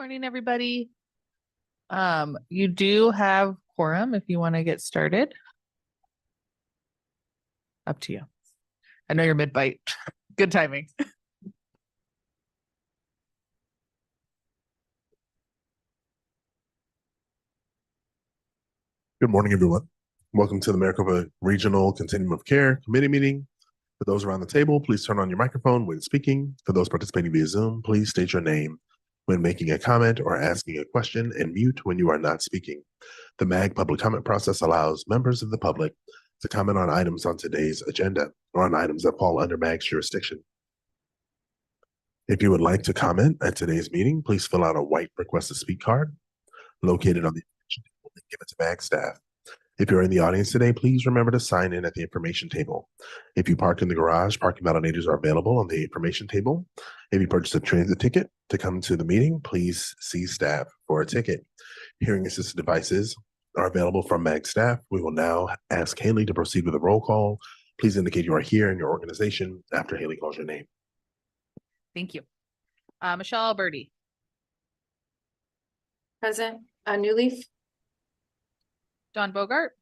Morning, everybody. You do have quorum if you want to get started. Up to you. I know you're mid-bite. Good timing. Good morning, everyone. Welcome to the Maricopa Regional Continuum of Care Committee meeting. For those around the table, please turn on your microphone when speaking. For those participating via Zoom, please state your name when making a comment or asking a question and mute when you are not speaking. The MAG public comment process allows members of the public to comment on items on today's agenda or on items that fall under MAG's jurisdiction. If you would like to comment at today's meeting, please fill out a white request to speak card located on the information table and give it to MAG staff. If you're in the audience today, please remember to sign in at the information table. If you park in the garage, parking validators are available on the information table. If you purchase a transit ticket to come to the meeting, please see staff for a ticket. Hearing assisted devices are available from MAG staff. We will now ask Haley to proceed with a roll call. Please indicate you are here and your organization after Haley calls your name. Thank you. Michelle Alberti. Present. New Leaf. Don Bogart.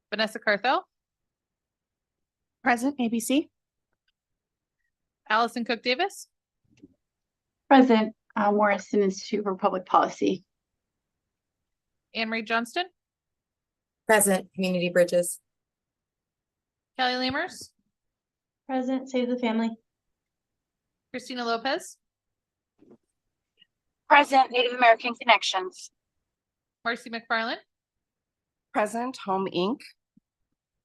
Vanessa Carthel. Present, ABC. Allison Cook Davis. Present, Morrison Institute for Public Policy. Anne Marie Johnston. Present, Community Bridges. Kelly Lamers. Present, Save the Family. Christina Lopez. Present, Native American Connections. Marcy McFarland. Present, Home Inc.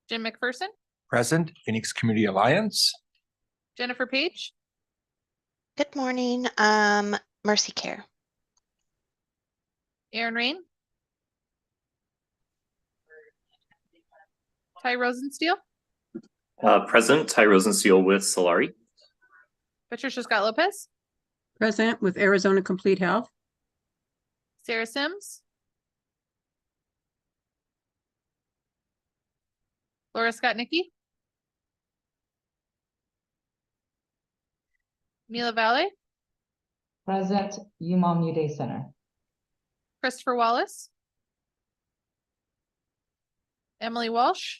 Jim McPherson. Present, Phoenix Community Alliance. Jennifer Page. Good morning, Mercy Care. Aaron Rain. Ty Rosensteel. Present, Ty Rosensteel with Solari. Patricia Scott Lopez. Present with Arizona Complete Health. Sarah Sims. Laura Scott Nicky. Mila Valle. Present, UMOM Day Center. Christopher Wallace. Emily Walsh.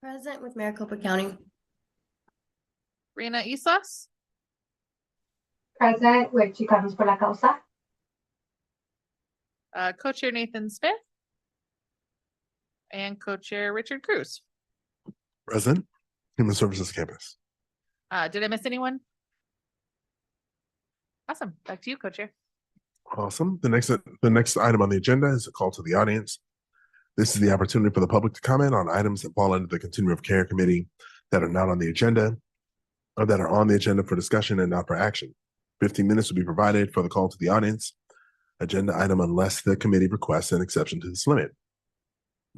Present with Maricopa County. Rena Islas. Present with Chicanos por la Causa. Co-chair Nathan Smith. And co-chair Richard Cruz. Present, Human Services Campus. Did I miss anyone? Awesome. Back to you, co-chair. Awesome. The next item on the agenda is a call to the audience. This is the opportunity for the public to comment on items that fall under the Continuum of Care Committee that are not on the agenda or that are on the agenda for discussion and not for action. 15 minutes will be provided for the call to the audience agenda item unless the committee requests an exception to this limit.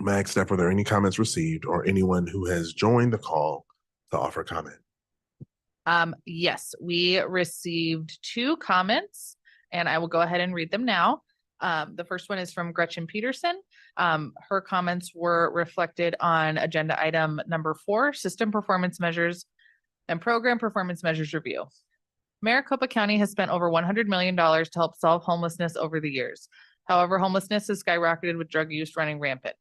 MAG staff, are there any comments received or anyone who has joined the call to offer comment? Yes, we received 2 comments and I will go ahead and read them now. The first one is from Gretchen Peterson. Her comments were reflected on agenda item number 4, system performance measures and program performance measures review. Maricopa County has spent over $100 million to help solve homelessness over the years. However, homelessness has skyrocketed with drug use running rampant.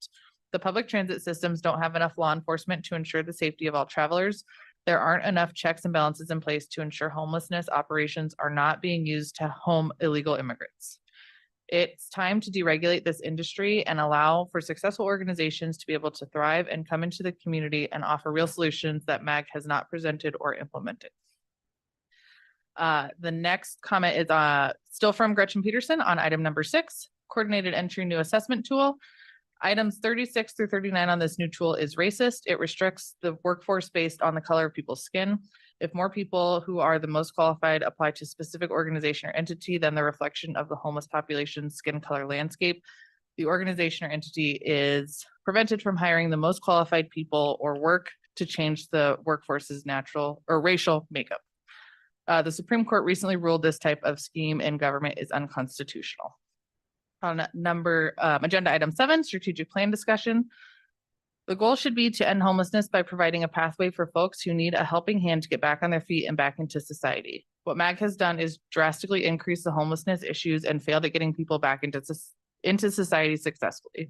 The public transit systems don't have enough law enforcement to ensure the safety of all travelers. There aren't enough checks and balances in place to ensure homelessness operations are not being used to home illegal immigrants. It's time to deregulate this industry and allow for successful organizations to be able to thrive and come into the community and offer real solutions that MAG has not presented or implemented. The next comment is still from Gretchen Peterson on item number 6, coordinated entry new assessment tool. Items 36 through 39 on this new tool is racist. It restricts the workforce based on the color of people's skin. If more people who are the most qualified apply to specific organization or entity than the reflection of the homeless population's skin color landscape, the organization or entity is prevented from hiring the most qualified people or work to change the workforce's natural or racial makeup. The Supreme Court recently ruled this type of scheme in government is unconstitutional. On agenda item 7, strategic plan discussion. The goal should be to end homelessness by providing a pathway for folks who need a helping hand to get back on their feet and back into society. What MAG has done is drastically increase the homelessness issues and failed at getting people back into society successfully.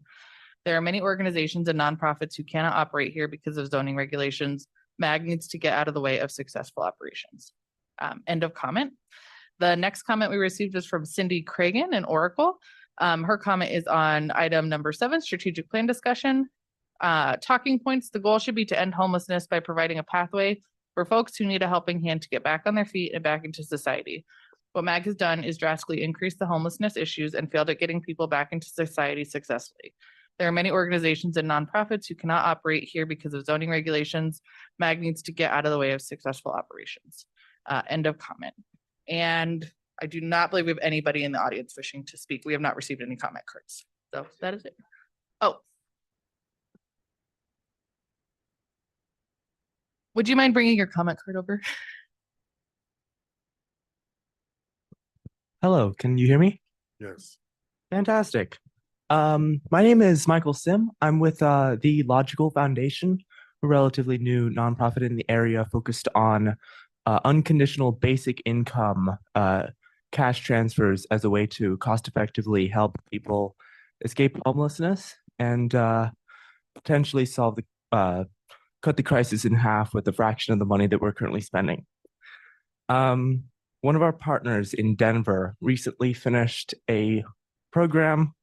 There are many organizations and nonprofits who cannot operate here because of zoning regulations. MAG needs to get out of the way of successful operations. End of comment. The next comment we received was from Cindy Cragen in Oracle. Her comment is on item number 7, strategic plan discussion. Talking points, the goal should be to end homelessness by providing a pathway for folks who need a helping hand to get back on their feet and back into society. What MAG has done is drastically increase the homelessness issues and failed at getting people back into society successfully. There are many organizations and nonprofits who cannot operate here because of zoning regulations. MAG needs to get out of the way of successful operations. End of comment. And I do not believe we have anybody in the audience wishing to speak. We have not received any comment cards. So that is it. Oh. Would you mind bringing your comment card over? Hello, can you hear me? Yes. Fantastic. My name is Michael Sim. I'm with the Logical Foundation, a relatively new nonprofit in the area focused on unconditional basic income cash transfers as a way to cost effectively help people escape homelessness and potentially solve the cut the crisis in half with a fraction of the money that we're currently spending. One of our partners in Denver recently finished a program,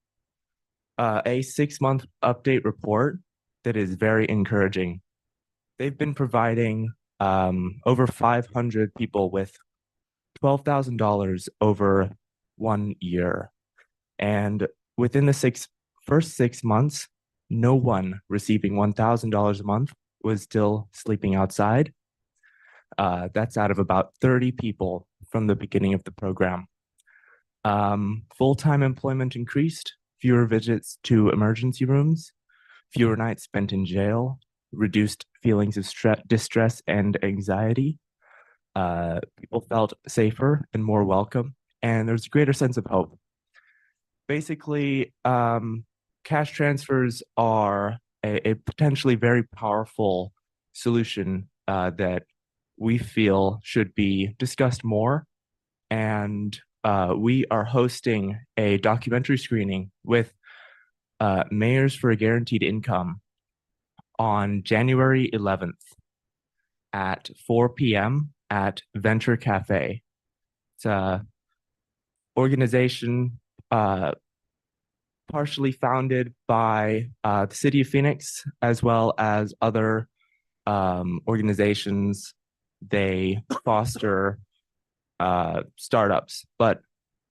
a 6-month update report that is very encouraging. They've been providing over 500 people with $12,000 over 1 year. And within the first 6 months, no one receiving $1,000 a month was still sleeping outside. That's out of about 30 people from the beginning of the program. Full-time employment increased, fewer visits to emergency rooms, fewer nights spent in jail, reduced feelings of distress and anxiety. People felt safer and more welcome, and there's a greater sense of hope. Basically, cash transfers are a potentially very powerful solution that we feel should be discussed more. And we are hosting a documentary screening with Mayors for a Guaranteed Income on January 11th at 4 p.m. at Venture Cafe. It's an organization partially founded by the City of Phoenix, as well as other organizations. They foster startups, but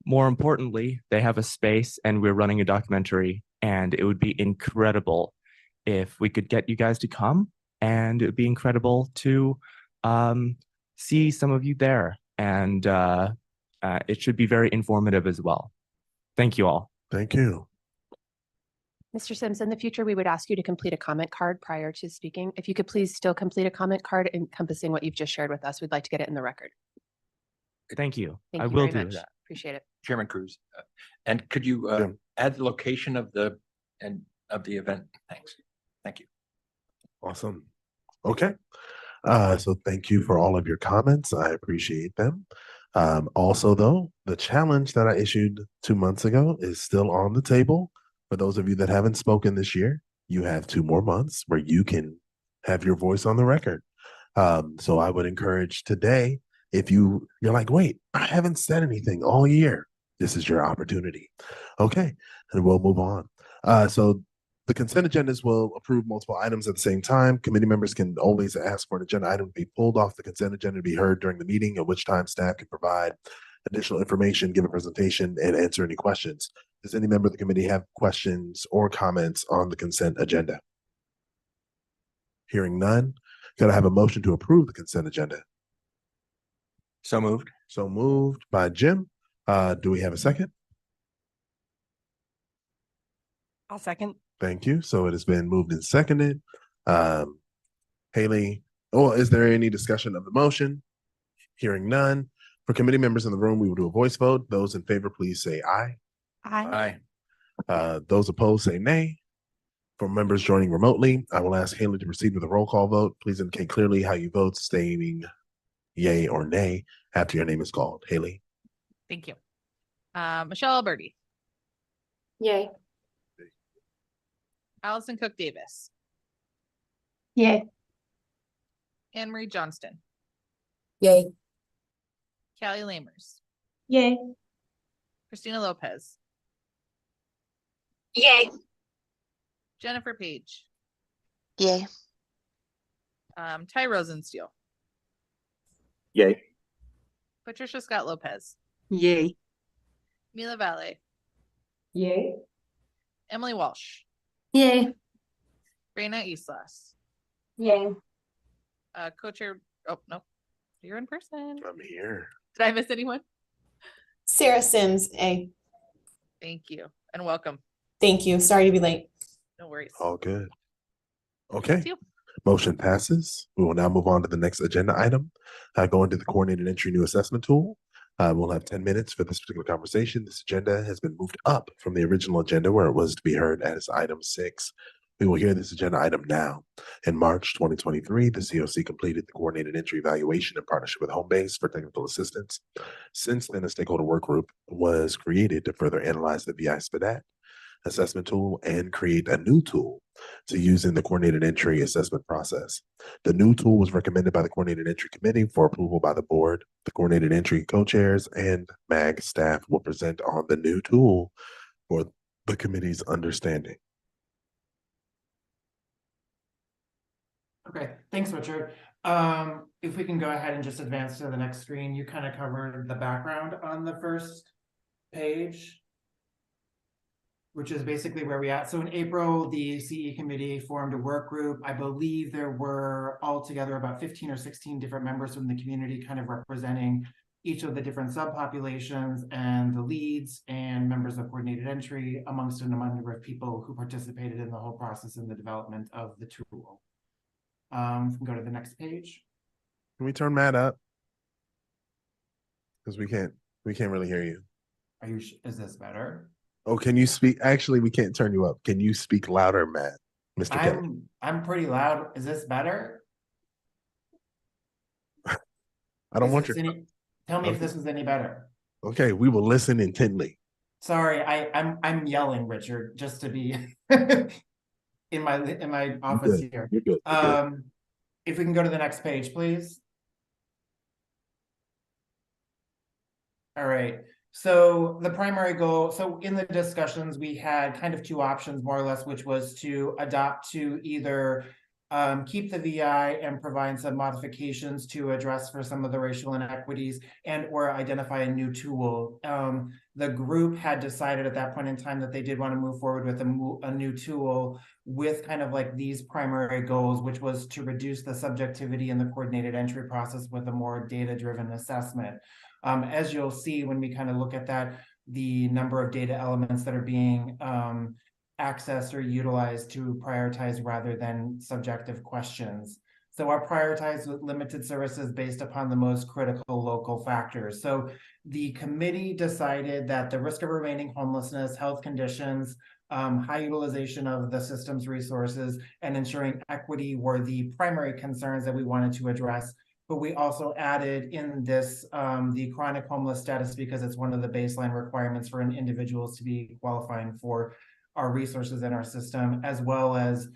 more importantly, they have a space and we're running a documentary, and it would be incredible if we could get you guys to come, and it would be incredible to see some of you there, and it should be very informative as well. Thank you all. Thank you. Mr. Sims, in the future, we would ask you to complete a comment card prior to speaking. If you could please still complete a comment card encompassing what you've just shared with us, we'd like to get it in the record. Thank you. Thank I you will very do much. that. Appreciate it. Chairman Cruz. And could you add the location of the event? Thanks. Thank you. Awesome. Okay. So thank you for all of your comments. I appreciate them. Also, though, the challenge that I issued 2 months ago is still on the table. For those of you that haven't spoken this year, you have 2 more months where you can have your voice on the record. So I would encourage today, if you're like, wait, I haven't said anything all year, this is your opportunity. Okay, and we'll move on. So the consent agendas will approve multiple items at the same time. Committee members can always ask for an agenda item to be pulled off the consent agenda to be heard during the meeting, at which time staff can provide additional information, give a presentation, and answer any questions. Does any member of the committee have questions or comments on the consent agenda? Hearing none, could I have a motion to approve the consent agenda? So moved. So moved by Jim. Do we have a second? I'll second. Thank you. So it has been moved and seconded. Haley, is there any discussion of the motion? Hearing none. For committee members in the room, we will do a voice vote. Those in favor, please say aye. Aye. Those opposed, say nay. For members joining remotely, I will ask Haley to proceed with a roll call vote. Please indicate clearly how you vote, stating yay or nay after your name is called. Haley? Thank you. Michelle Alberti, Yay. Allison Cook Davis, Yay. Anne Marie Johnston, Yay. Callie Lamers, Yay. Christina Lopez, Yay. Jennifer Page, Yay. Ty Rosensteel, Yay. Patricia Scott Lopez, Yay. Mila Valle, Yay. Emily Walsh, Yay. Reina Islas, Yay. co-chair. Oh, no, you're in person. I'm here. Did I miss anyone? Sarah Sims, A. Thank you and welcome. Thank you. Sorry to be late. No worries. All good. Okay. Thank you. Motion passes. We will now move on to the next agenda item. Go into the coordinated entry new assessment tool. We'll have 10 minutes for this particular conversation. This agenda has been moved up from the original agenda where it was to be heard as item 6. We will hear this agenda item now. In March 2023, the COC completed the coordinated entry evaluation in partnership with Homebase for technical assistance. Since then, a stakeholder work group was created to further analyze the VI SPDAT assessment tool and create a new tool to use in the coordinated entry assessment process. The new tool was recommended by the coordinated entry committee for approval by the board. The coordinated entry co-chairs and MAG staff will present on the new tool for the committee's understanding. Okay, thanks, Richard. If we can go ahead and just advance to the next screen, you kind of covered the background on the first page, which is basically where we at. So in April, the CE committee formed a work group. I believe there were altogether about 15 or 16 different members from the community kind of representing each of the different subpopulations and the leads and members of coordinated entry amongst a number of people who participated in the whole process in the development of the tool. We can go to the next page. Can we turn Matt up? Because we can't really hear you. Are you, is this better? Oh, can you speak? Actually, we can't turn you up. Can you speak louder, Matt? Mr. K. I'm pretty loud. Is this better? I don't want your. Tell me if this is any better. Okay, we will listen intently. Sorry, I'm yelling, Richard, just to be in my office here. You're good. You're good. If we can go to the next page, please. All right. So the primary goal, so in the discussions, we had kind of two options, more or less, which was to adopt to either keep the VI and provide some modifications to address for some of the racial inequities and or identify a new tool. The group had decided at that point in time that they did want to move forward with a new tool with kind of like these primary goals, which was to reduce the subjectivity in the coordinated entry process with a more data-driven assessment. As you'll see when we kind of look at that, the number of data elements that are being accessed or utilized to prioritize rather than subjective questions. So our prioritize limited services based upon the most critical local factors. So the committee decided that the risk of remaining homelessness, health conditions, high utilization of the system's resources, and ensuring equity were the primary concerns that we wanted to address. But we also added in this the chronic homeless status because it's one of the baseline requirements for an individuals to be qualifying for our resources in our system, as well as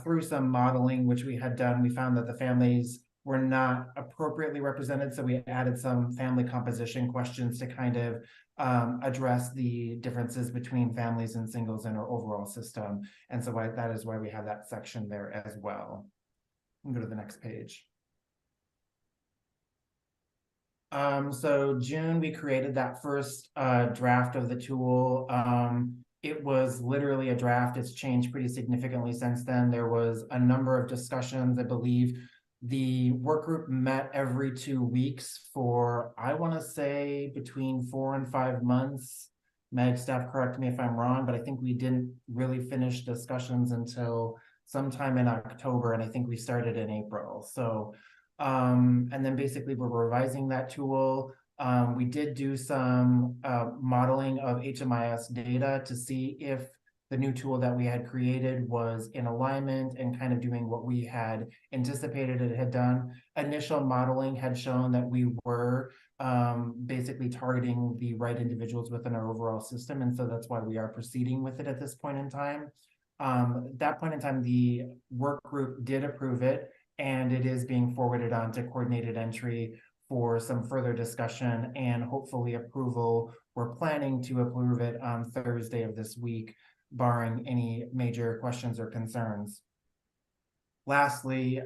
through some modeling, which we had done, we found that the families were not appropriately represented. So we added some family composition questions to kind of address the differences between families and singles in our overall system. And so that is why we have that section there as well. We'll go to the next page. So June, we created that first draft of the tool. It was literally a draft. It's changed pretty significantly since then. There was a number of discussions. I believe the work group met every 2 weeks for, I want to say, between 4 and 5 months. Meg, staff, correct me if I'm wrong, but I think we didn't really finish discussions until sometime in October, and I think we started in April. So and then basically we're revising that tool. We did do some modeling of HMIS data to see if the new tool that we had created was in alignment and kind of doing what we had anticipated it had done. Initial modeling had shown that we were basically targeting the right individuals within our overall system. And so that's why we are proceeding with it at this point in time. At that point in time, the work group did approve it, and it is being forwarded on to coordinated entry for some further discussion and hopefully approval. We're planning to approve it on Thursday of this week, barring any major questions or concerns. Lastly,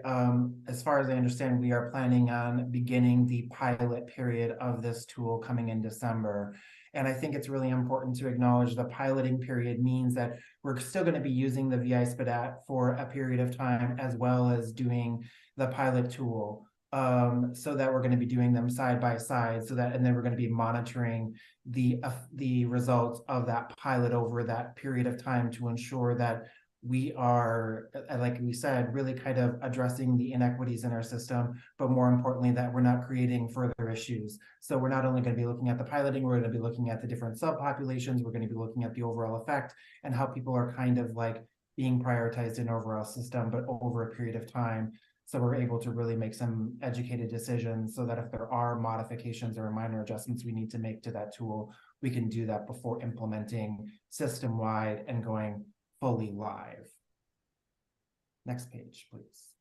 as far as I understand, we are planning on beginning the pilot period of this tool coming in December. And I think it's really important to acknowledge the piloting period means that we're still going to be using the VI SPDAT for a period of time, as well as doing the pilot tool. So that we're going to be doing them side by side, and then we're going to be monitoring the results of that pilot over that period of time to ensure that we are, like we said, really kind of addressing the inequities in our system, but more importantly, that we're not creating further issues. So we're not only going to be looking at the piloting, we're going to be looking at the different subpopulations, we're going to be looking at the overall effect and how people are kind of like being prioritized in overall system, but over a period of time. So we're able to really make some educated decisions so that if there are modifications or minor adjustments we need to make to that tool, we can do that before implementing system-wide and going fully live. Next page, please.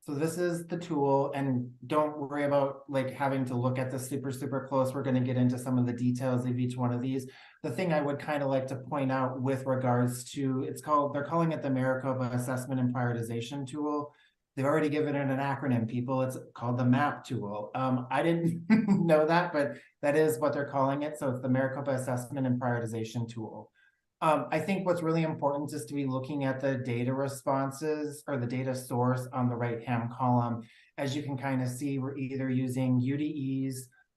So this is the tool, and don't worry about like having to look at this super close. We're going to get into some of the details of each one of these. The thing I would kind of like to point out with regards to, they're calling it the Maricopa Assessment and Prioritization Tool. They've already given it an acronym, people. It's called the MAP tool. I didn't know that, but that is what they're calling it. So it's the Maricopa Assessment and Prioritization Tool. I think what's really important is to be looking at the data responses or the data source on the right-hand column. As you can kind of see, we're either using UDEs,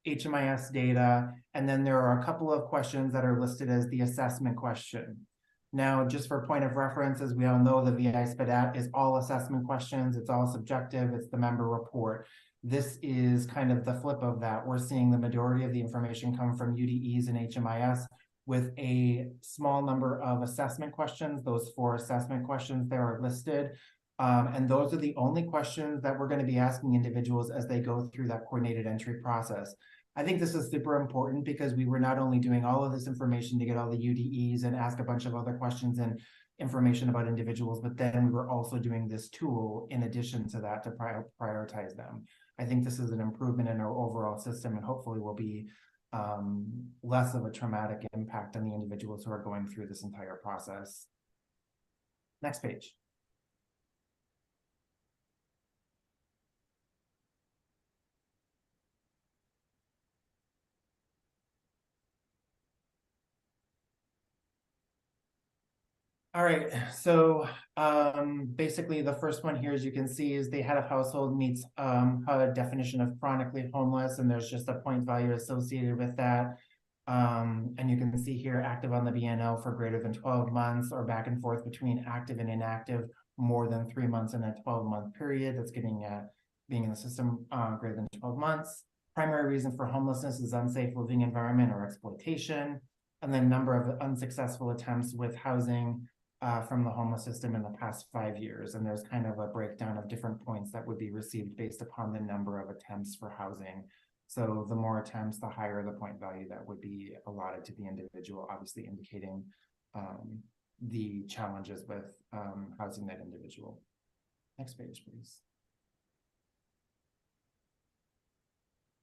HMIS data, and then there are a couple of questions that are listed as the assessment question. Now, just for point of reference, as we all know, the VI SPDAT is all assessment questions. It's all subjective. It's the member report. This is kind of the flip of that. We're seeing the majority of the information come from UDEs and HMIS, with a small number of assessment questions. Those 4 assessment questions there are listed. And those are the only questions that we're going to be asking individuals as they go through that coordinated entry process. I think this is super important because we were not only doing all of this information to get all the UDEs and ask a bunch of other questions and information about individuals, but then we were also doing this tool in addition to that to prioritize them. I think this is an improvement in our overall system and hopefully will be less of a traumatic impact on the individuals who are going through this entire process. Next page. All right, so basically the first one here, as you can see, is the head of household meets a definition of chronically homeless, and there's just a point value associated with that. And you can see here active on the BNL for greater than 12 months or back and forth between active and inactive more than 3 months in a 12-month period. That's getting at being in the system greater than 12 months. Primary reason for homelessness is unsafe living environment or exploitation. And then number of unsuccessful attempts with housing from the homeless system in the past 5 years. And there's kind of a breakdown of different points that would be received based upon the number of attempts for housing. So the more attempts, the higher the point value that would be allotted to the individual, obviously indicating the challenges with housing that individual. Next page, please.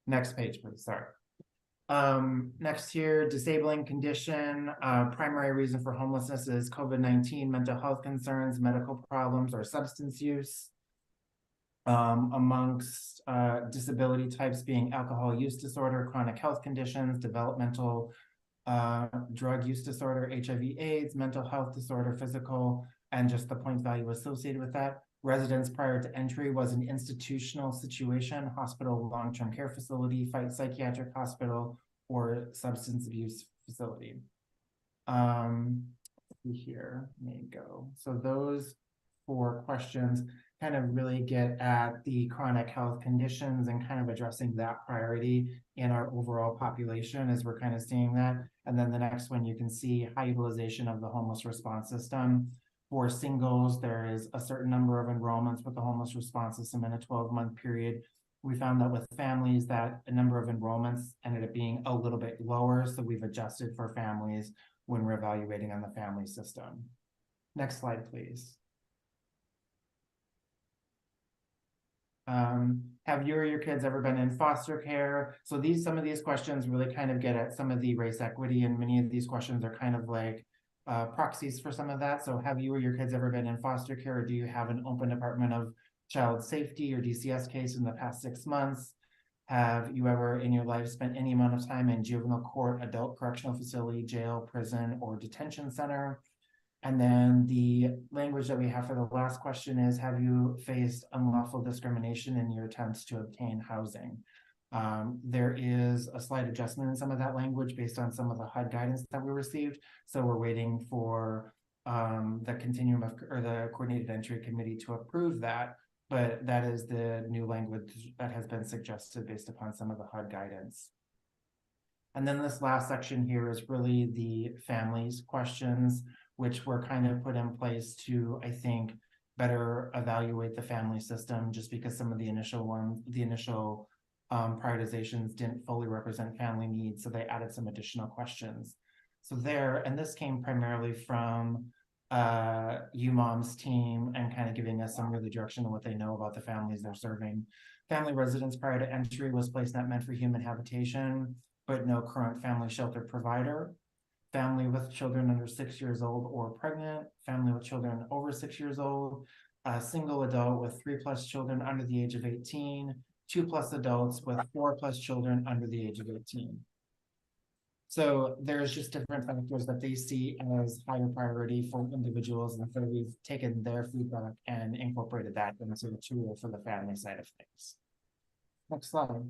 Next page, please, sorry. Next here, disabling condition. Primary reason for homelessness is COVID-19, mental health concerns, medical problems, or substance use. Amongst disability types being alcohol use disorder, chronic health conditions, developmental drug use disorder, HIV/AIDS, mental health disorder, physical, and just the point value associated with that. Residence prior to entry was an institutional situation, hospital, long-term care facility, psychiatric hospital, or substance abuse facility. Here may go. So those 4 questions. kind of really get at the chronic health conditions and kind of addressing that priority in our overall population as we're kind of seeing that. And then the next one, you can see high utilization of the homeless response system. For singles, there is a certain number of enrollments with the homeless response system in a 12-month period. We found that with families that a number of enrollments ended up being a little bit lower. So we've adjusted for families when we're evaluating on the family system. Next slide, please. Have you or your kids ever been in foster care? So some of these questions really kind of get at some of the race equity, and many of these questions are kind of like proxies for some of that. So have you or your kids ever been in foster care, or do you have an open Department of Child Safety or DCS case in the past 6 months? Have you ever in your life spent any amount of time in juvenile court, adult correctional facility, jail, prison, or detention center? And then the language that we have for the last question is, have you faced unlawful discrimination in your attempts to obtain housing? There is a slight adjustment in some of that language based on some of the HUD guidance that we received. So we're waiting for the Continuum or the Coordinated Entry Committee to approve that. But that is the new language that has been suggested based upon some of the HUD guidance. And then this last section here is really the families questions, which were kind of put in place to, I think, better evaluate the family system, just because some of the initial prioritizations didn't fully represent family needs. So they added some additional questions. So and this came primarily from UMOM's team and kind of giving us some really direction on what they know about the families they're serving. Family residence prior to entry was place not meant for human habitation, but no current family shelter provider. Family with children under 6 years old or pregnant, family with children over 6 years old, a single adult with 3+ children under the age of 18, 2+ adults with 4+ children under the age of 18. So there's just different factors that they see as higher priority for individuals, and so we've taken their feedback and incorporated that into the tool for the family side of things. Next slide.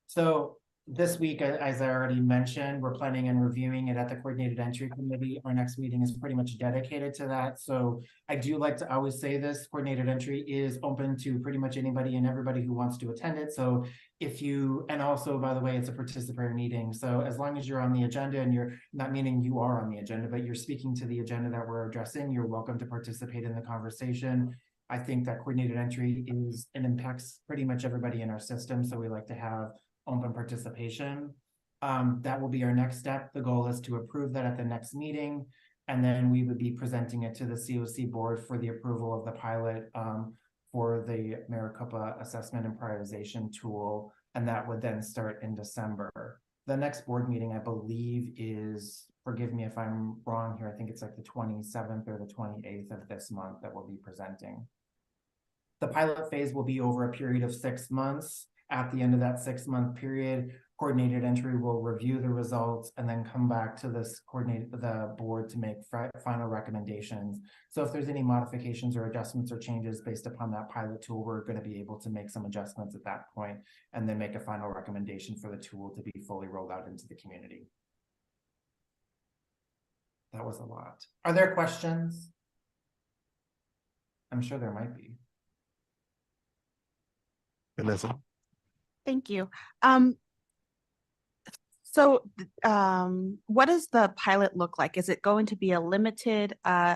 So this week, as I already mentioned, we're planning on reviewing it at the Coordinated Entry Committee. Our next meeting is pretty much dedicated to that. So I do like to always say this, Coordinated Entry is open to pretty much anybody and everybody who wants to attend it. So and also, by the way, it's a participatory meeting. So as long as you're on the agenda, and you're not meaning you are on the agenda, but you're speaking to the agenda that we're addressing, you're welcome to participate in the conversation. I think that Coordinated Entry impacts pretty much everybody in our system. So we like to have open participation. That will be our next step. The goal is to approve that at the next meeting, and then we would be presenting it to the COC board for the approval of the pilot for the Maricopa assessment and prioritization tool, and that would then start in December. The next board meeting, I believe, is, forgive me if I'm wrong here, I think it's like the 27th or the 28th of this month that we'll be presenting. The pilot phase will be over a period of 6 months. At the end of that 6-month period, Coordinated Entry will review the results and then come back to the board to make final recommendations. So if there's any modifications or adjustments or changes based upon that pilot tool, we're going to be able to make some adjustments at that point and then make a final recommendation for the tool to be fully rolled out into the community. That was a lot. Are there questions? I'm sure there might be. Vanessa? Thank you. What does the pilot look like? Is it going to be a limited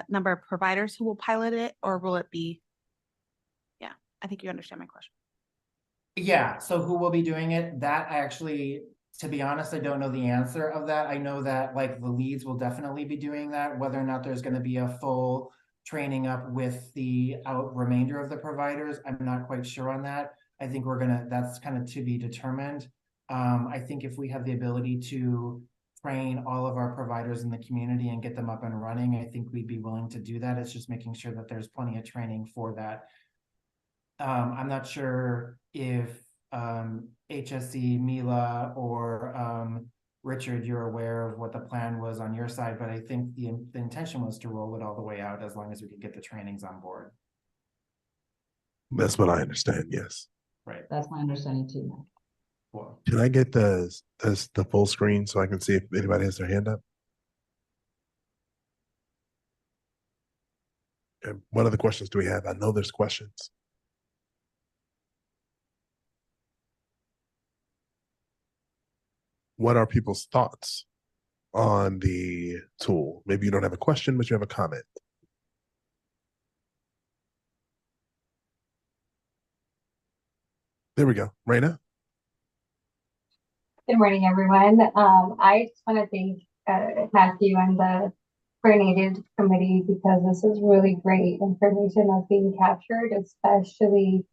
number of providers who will pilot it, or will it be? Yeah, I think you understand my question. Yeah, so who will be doing it? That I actually, to be honest, I don't know the answer of that. I know that like the leads will definitely be doing that. Whether or not there's going to be a full training up with the remainder of the providers, I'm not quite sure on that. I think that's kind of to be determined. I think if we have the ability to train all of our providers in the community and get them up and running, I think we'd be willing to do that. It's just making sure that there's plenty of training for that. I'm not sure if HSE, Mila, or Richard, you're aware of what the plan was on your side, but I think the intention was to roll it all the way out as long as we could get the trainings on board. That's what I understand, yes. Right. That's my understanding too. Cool. Can I get the full screen so I can see if anybody has their hand up? And what other questions do we have? I know there's questions. What are people's thoughts on the tool? Maybe you don't have a question, but you have a comment. There we go. Raina? Good morning, everyone. I just want to thank Matthew and the coordinated committee because this is really great information that's being captured, especially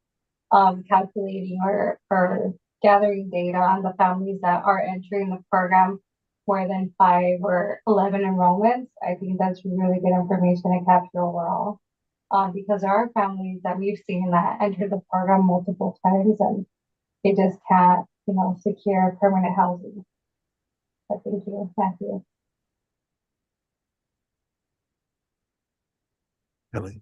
calculating or gathering data on the families that are entering the program more than 5 or 11 enrollments. I think that's really good information to capture overall. Because there are families that we've seen that enter the program multiple times and they just can't, secure permanent housing. So thank you, Matthew. Kelly?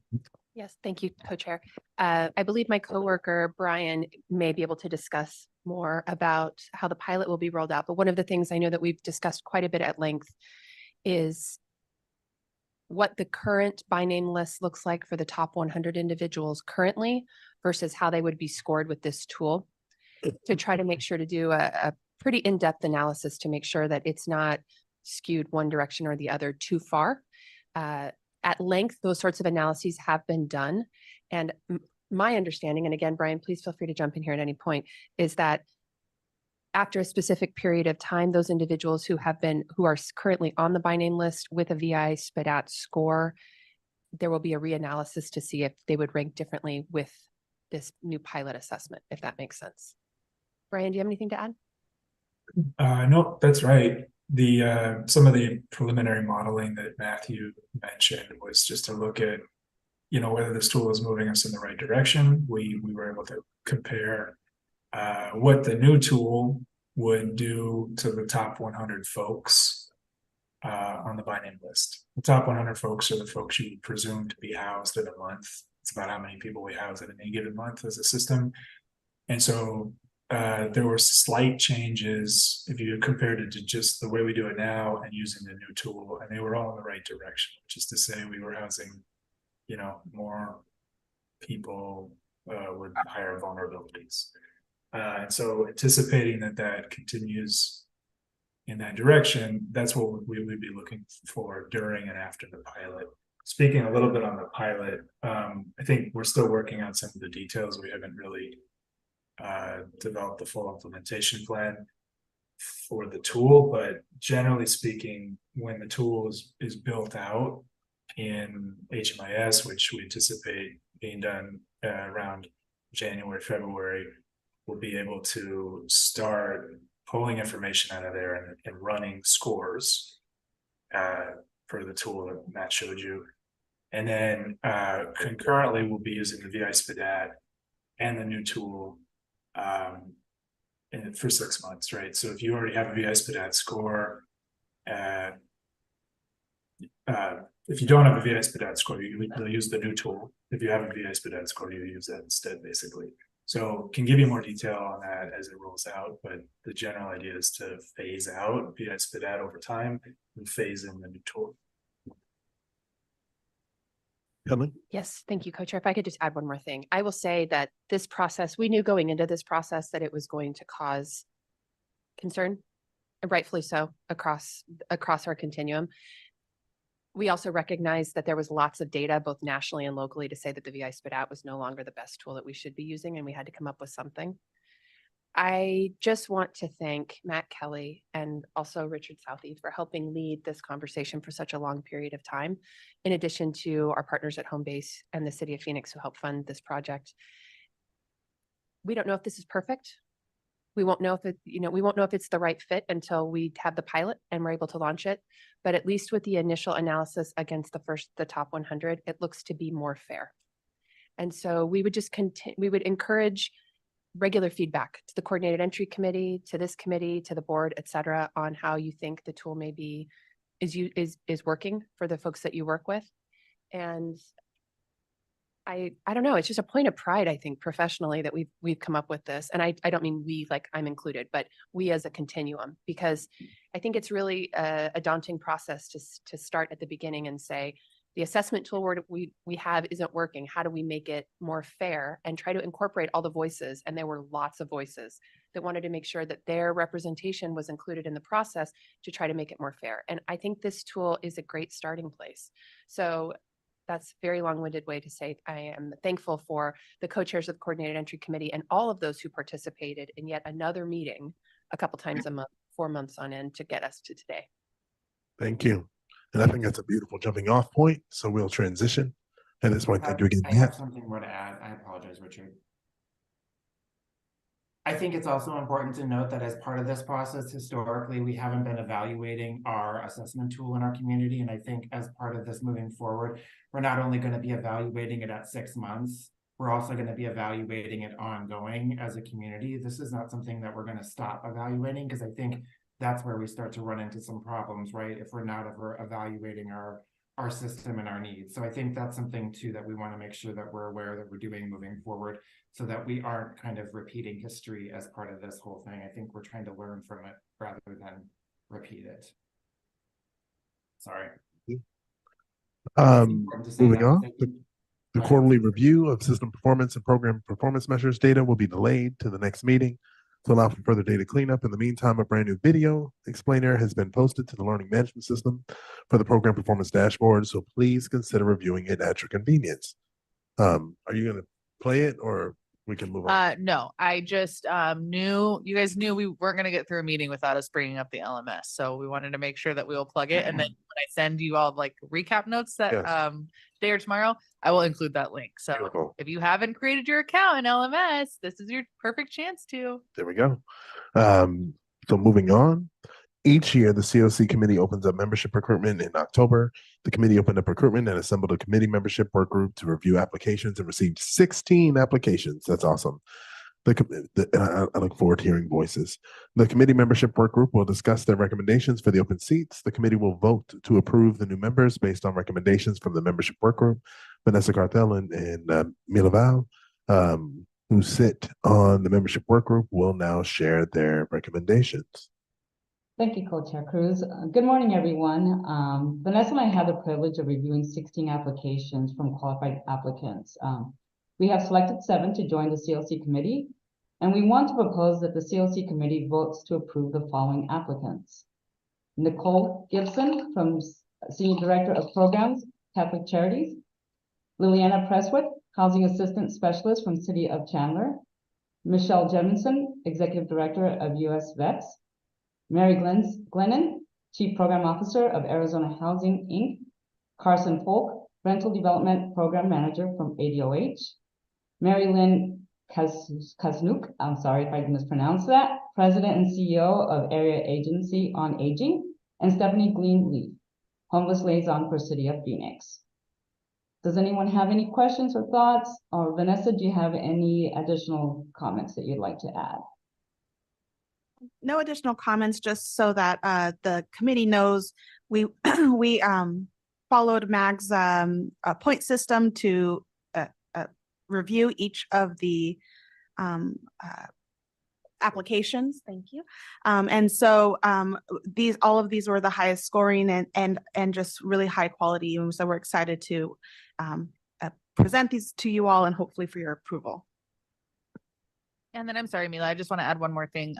Yes, thank you, co-chair. I believe my coworker, Brian, may be able to discuss more about how the pilot will be rolled out. But one of the things I know that we've discussed quite a bit at length is what the current by name list looks like for the top 100 individuals currently versus how they would be scored with this tool, to try to make sure to do a pretty in-depth analysis to make sure that it's not skewed one direction or the other too far. At length, those sorts of analyses have been done. And my understanding, and again, Brian, please feel free to jump in here at any point, is that after a specific period of time, those individuals who are currently on the by name list with a VI SPDAT score, there will be a reanalysis to see if they would rank differently with this new pilot assessment, if that makes sense. Brian, do you have anything to add? No, that's right. The some of the preliminary modeling that Matthew mentioned was just to look at, whether this tool is moving us in the right direction. We were able to compare what the new tool would do to the top 100 folks on the by name list. The top 100 folks are the folks you presume to be housed in a month. It's about how many people we house in any given month as a system. And so there were slight changes if you compared it to just the way we do it now and using the new tool, and they were all in the right direction, which is to say we were housing, more people with higher vulnerabilities. And so anticipating that continues in that direction, that's what we would be looking for during and after the pilot. Speaking a little bit on the pilot, I think we're still working on some of the details. We haven't really developed the full implementation plan for the tool, but generally speaking, when the tool is built out in HMIS, which we anticipate being done around January, February, we'll be able to start pulling information out of there and running scores for the tool that Matt showed you. And then concurrently, we'll be using the VI SPDAT and the new tool for 6 months, right? So if you already have a VI SPDAT score, if you don't have a VI SPDAT score, you'll use the new tool. If you have a VI SPDAT score, you use that instead, basically. So can give you more detail on that as it rolls out, but the general idea is to phase out VI SPDAT over time and phase in the new tool. Yes, thank you, co-chair. If I could just add one more thing. I will say that this process, we knew going into this process that it was going to cause concern, and rightfully so, across our continuum. We also recognized that there was lots of data, both nationally and locally, to say that the VI SPDAT was no longer the best tool that we should be using, and we had to come up with something. I just want to thank Matt Kelly and also Richard Southey for helping lead this conversation for such a long period of time, in addition to our partners at Home Base and the City of Phoenix who helped fund this project. We don't know if this is perfect. We won't know if we won't know if it's the right fit until we have the pilot and we're able to launch it. But at least with the initial analysis against the top 100, it looks to be more fair. And so we would just we would encourage regular feedback to the coordinated entry committee, to this committee, to the board, et cetera, on how you think the tool is working for the folks that you work with. And I don't know, it's just a point of pride, I think, professionally, that we've come up with this. And I don't mean we, like I'm included, but we as a continuum, because I think it's really a daunting process to start at the beginning and say, the assessment tool we have isn't working. How do we make it more fair and try to incorporate all the voices? And there were lots of voices that wanted to make sure that their representation was included in the process to try to make it more fair. And I think this tool is a great starting place. So that's a very long-winded way to say I am thankful for the co-chairs of the Coordinated Entry Committee and all of those who participated in yet another meeting a couple times a month, 4 months on end to get us to today. Thank you. And I think that's a beautiful jumping off point. So we'll transition. At this point, thank you again, I have Matt. something more to add. I apologize, Richard. I think it's also important to note that as part of this process, historically, we haven't been evaluating our assessment tool in our community. And I think as part of this moving forward, we're not only going to be evaluating it at 6 months, we're also going to be evaluating it ongoing as a community. This is not something that we're going to stop evaluating, because I think that's where we start to run into some problems, right? If we're not ever evaluating our system and our needs. So I think that's something too that we want to make sure that we're aware that we're doing moving forward, so that we aren't kind of repeating history as part of this whole thing. I think we're trying to learn from it rather than repeat it. Sorry. Moving on, the quarterly review of system performance and program performance measures data will be delayed to the next meeting to allow for further data cleanup. In the meantime, a brand new video explainer has been posted to the learning management system for the program performance dashboard, so please consider reviewing it at your convenience. Are you going to play it, or we can move on? No, I just knew you guys knew we weren't going to get through a meeting without us bringing up the LMS, so we wanted to make sure that we will plug it, and then when I send you all like recap notes that today or tomorrow, I will include that link. So Beautiful. If you haven't created your account in LMS, this is your perfect chance to. There we go. So moving on. Each year, the COC committee opens up membership recruitment in October. The committee opened up recruitment and assembled a committee membership work group to review applications and received 16 applications. That's awesome. I look forward to hearing voices. The committee membership work group will discuss their recommendations for the open seats. The committee will vote to approve the new members based on recommendations from the membership work group. Vanessa Cartel and Milaval, who sit on the membership work group, will now share their recommendations. Thank you, Co-Chair Cruz. Good morning, everyone. Vanessa and I had the privilege of reviewing 16 applications from qualified applicants. We have selected 7 to join the CLC committee, and we want to propose that the CLC committee votes to approve the following applicants. Nicole Gibson, from Senior Director of Programs, Catholic Charities. Liliana Presswood, Housing Assistant Specialist from City of Chandler. Michelle Jemison, Executive Director of US Vets. Mary Glennon, Chief Program Officer of Arizona Housing, Inc. Carson Folk, Rental Development Program Manager from ADOH. Mary Lynn Kaznuk, I'm sorry if I mispronounced that, President and CEO of Area Agency on Aging. And Stephanie Greenleaf, Homeless Liaison for City of Phoenix. Does anyone have any questions or thoughts? Or Vanessa, do you have any additional comments that you'd like to add? No additional comments, just so that the committee knows we followed MAG's point system to review each of the applications. Thank you. And so all of these were the highest scoring and just really high quality. And so we're excited to present these to you all and hopefully for your approval. And then I'm sorry, Mila, I just want to add one more thing.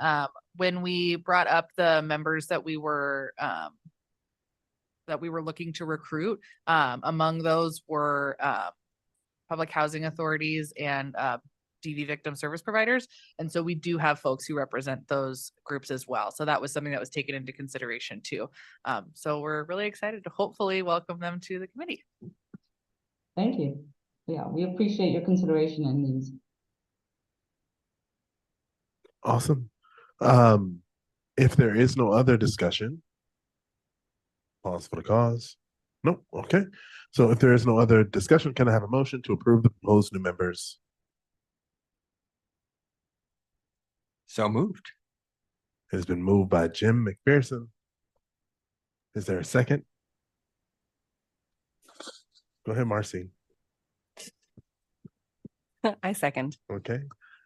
When we brought up the members that we were looking to recruit, among those were public housing authorities and DV victim service providers. And so we do have folks who represent those groups as well. So that was something that was taken into consideration too. So we're really excited to hopefully welcome them to the committee. Thank you. Yeah, we appreciate your consideration in these. Awesome. If there is no other discussion, pause for the cause. Nope. Okay. So if there is no other discussion, can I have a motion to approve the proposed new members? So moved. It has been moved by Jim McPherson. Is there a second? Go ahead, Marcy. I second. Okay.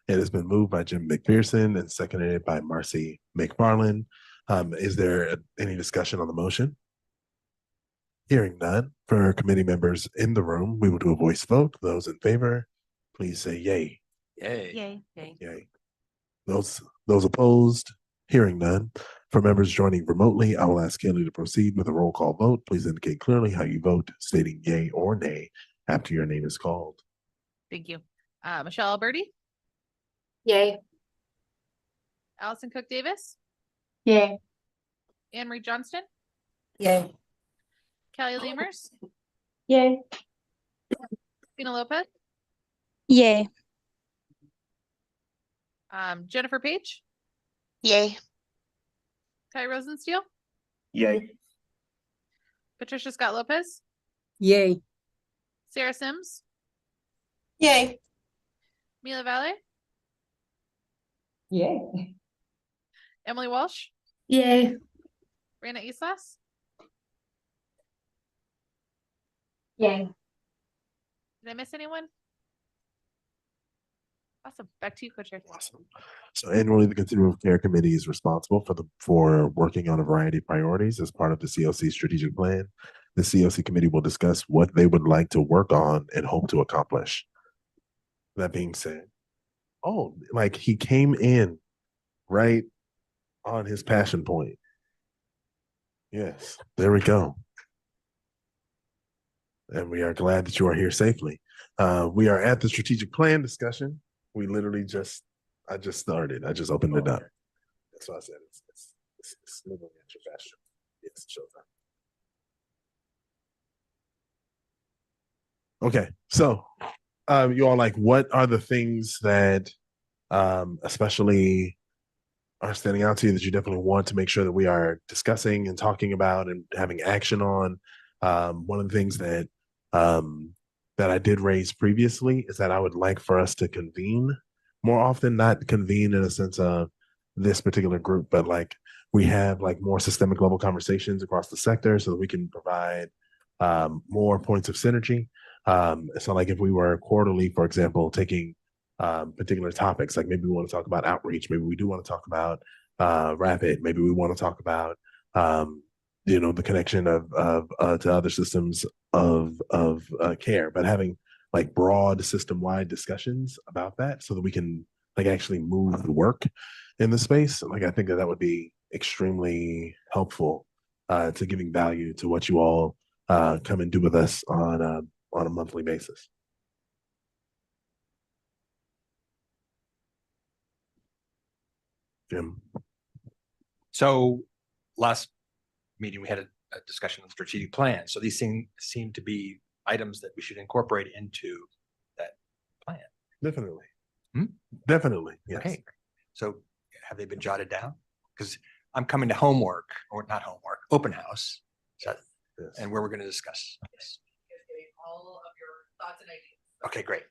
It has been moved by Jim McPherson and seconded by Marcy McFarland. Is there any discussion on the motion? Hearing none, for committee members in the room, we will do a voice vote. Those in favor, please say yay. Yay. Yay. Yay. Those opposed, hearing none. For members joining remotely, I will ask Kelly to proceed with a roll call vote. Please indicate clearly how you vote, stating yay or nay after your name is called. Thank you. Michelle Alberti, Yay. Allison Cook Davis, Yay. Anne Marie Johnston, Yay. Kelly Lemers, Yay. Tina Lopez, Yay. Jennifer Page, Yay. Ty Rosensteel, Yay. Patricia Scott Lopez, Yay. Sarah Sims, Yay. Mila Valle, Yay. Emily Walsh, Yay. Rana Islas, Yay. did I miss anyone? Awesome. Back to you, Co-Chair. Awesome. So annually, the Continuum of Care Committee is responsible for working on a variety of priorities as part of the CLC strategic plan. The CLC committee will discuss what they would like to work on and hope to accomplish. That being said, like he came in right on his passion point. Yes, there we go. And we are glad that you are here safely. We are at the strategic plan discussion. We literally I just started. I just opened it up. That's why I said it's living at your passion. It's showtime. Okay, so you all, like, what are the things that especially are standing out to you that you definitely want to make sure that we are discussing and talking about and having action on? One of the things that that I did raise previously is that I would like for us to convene more often, not convene in a sense of this particular group, but like we have like more systemic level conversations across the sector so that we can provide more points of synergy. So like if we were quarterly, for example, taking particular topics, like maybe we want to talk about outreach, maybe we do want to talk about rapid, maybe we want to talk about the connection of to other systems of care, but having like broad system-wide discussions about that so that we can like actually move the work in the space. Like I think that would be extremely helpful to giving value to what you all come and do with us on a monthly basis. Jim. So last meeting, we had a discussion on the strategic plan. So these seem to be items that we should incorporate into that plan. Definitely. Definitely. Yes. Okay. So have they been jotted down? Because I'm coming to homework, or not homework, open house. So, yes. And where we're going to discuss. Yes. All of your thoughts and ideas. Okay, great.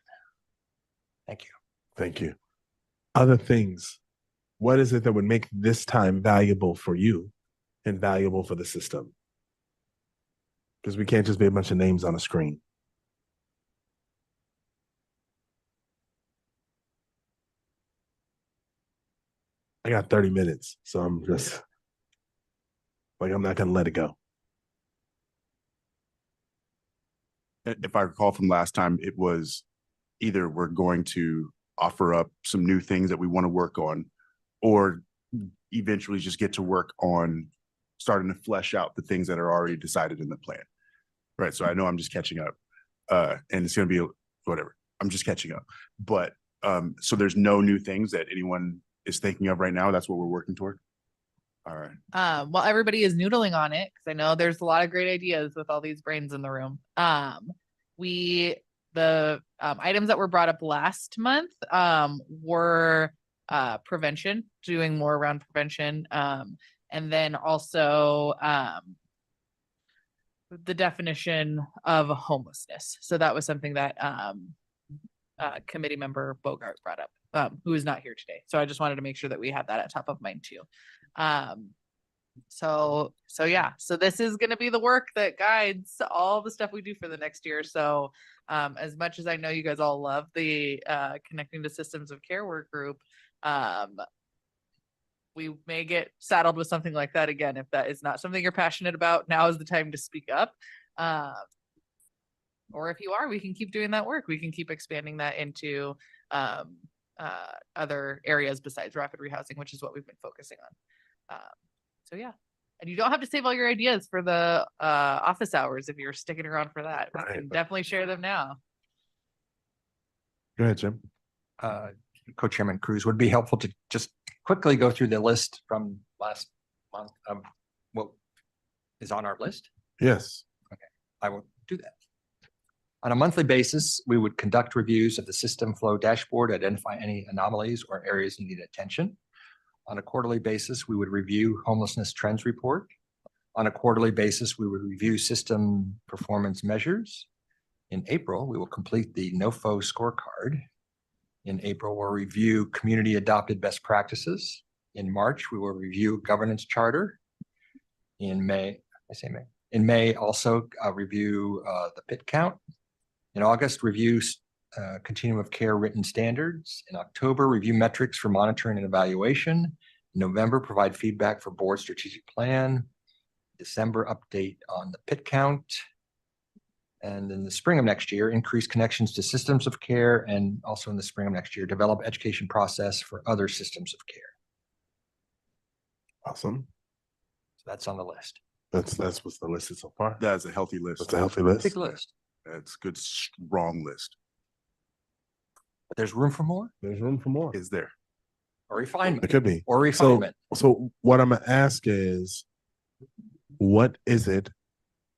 Thank you. Thank you. Other things. What is it that would make this time valuable for you and valuable for the system? Because we can't just be a bunch of names on a screen. I got 30 minutes, so I'm just like, I'm not going to let it go. If I recall from last time, it was either we're going to offer up some new things that we want to work on, or eventually just get to work on starting to flesh out the things that are already decided in the plan. Right. So I know I'm just catching up, and it's going to be whatever. I'm just catching up. But so there's no new things that anyone is thinking of right now. That's what we're working toward. All right. Well, everybody is noodling on it because I know there's a lot of great ideas with all these brains in the room. The items that were brought up last month were prevention, doing more around prevention, and then also the definition of homelessness. So that was something that committee member Bogart brought up, who is not here today. So I just wanted to make sure that we had that at top of mind too. So this is going to be the work that guides all the stuff we do for the next year. So as much as I know you guys all love the Connecting to Systems of Care work group, we may get saddled with something like that again. If that is not something you're passionate about, now is the time to speak up. Or if you are, we can keep doing that work. We can keep expanding that into other areas besides rapid rehousing, which is what we've been focusing on. So yeah. And you don't have to save all your ideas for the office hours if you're sticking around for that. We can definitely share them now. Go ahead, Jim. Co-Chairman Cruz, would it be helpful to just quickly go through the list from last month of what is on our list? Yes. Okay, I will do that. On a monthly basis, we would conduct reviews of the system flow dashboard, identify any anomalies or areas that need attention. On a quarterly basis, we would review homelessness trends report. On a quarterly basis, we would review system performance measures. In April, we will complete the NOFO scorecard. In April, we'll review community adopted best practices. In March, we will review governance charter. In May, in May, also review the PIT count. In August, review continuum of care written standards. In October, review metrics for monitoring and evaluation. In November, provide feedback for board strategic plan. December, update on the PIT count. And in the spring of next year, increase connections to systems of care. And also in the spring of next year, develop education process for other systems of care. Awesome. So that's on the list. That's what's the list so far. That's a healthy list. That's a healthy list. Big list. That's good, strong list. But there's room for more? There's room for more. Is there? Or refinement. It could be. Or refinement. So what I'm gonna ask is, what is it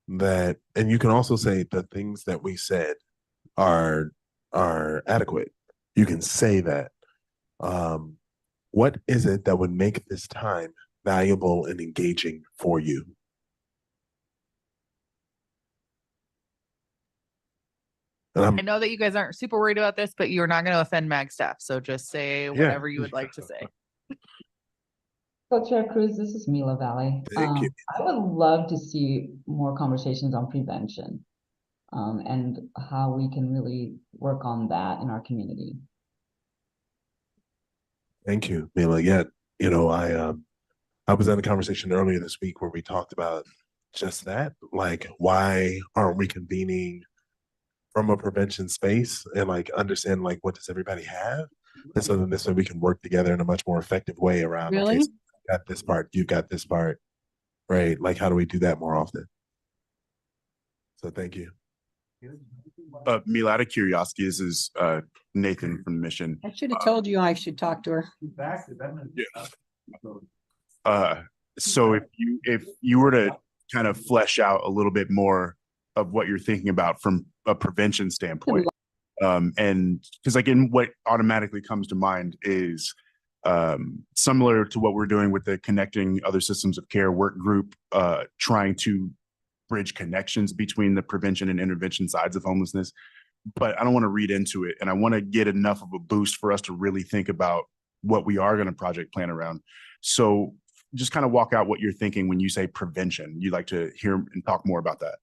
that, and you can also say the things that we said are adequate. You can say that. What is it that would make this time valuable and engaging for you? I know that you guys aren't super worried about this, but you're not going to offend MAG staff. So just say whatever you would like to say. Co-Chair Cruz, this is Mila Valley. Thank you. I would love to see more conversations on prevention and how we can really work on that in our community. Thank you, Mila. Yeah, you know, I was in a conversation earlier this week where we talked about just that, like, why aren't we convening from a prevention space and like understand like what does everybody have, and so then this way we can work together in a much more effective way around. Really? Okay, so you got this part, you got this part, right? Like, how do we do that more often? So thank you. Mila, out of curiosity, this is Nathan from the Mission. I should have told you I should talk to her. So if you were to kind of flesh out a little bit more of what you're thinking about from a prevention standpoint, and because again, what automatically comes to mind is similar to what we're doing with the Connecting Other Systems of Care work group, trying to bridge connections between the prevention and intervention sides of homelessness. But I don't want to read into it, and I want to get enough of a boost for us to really think about what we are going to project plan around. So just kind of walk out what you're thinking when you say prevention. You'd like to hear and talk more about that.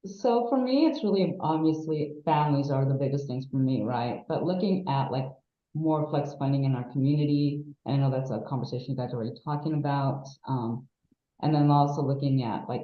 So for me, it's really obviously families are the biggest things for me, right? But looking at like more flex funding in our community, and I know that's a conversation you guys are already talking about. And then also looking at like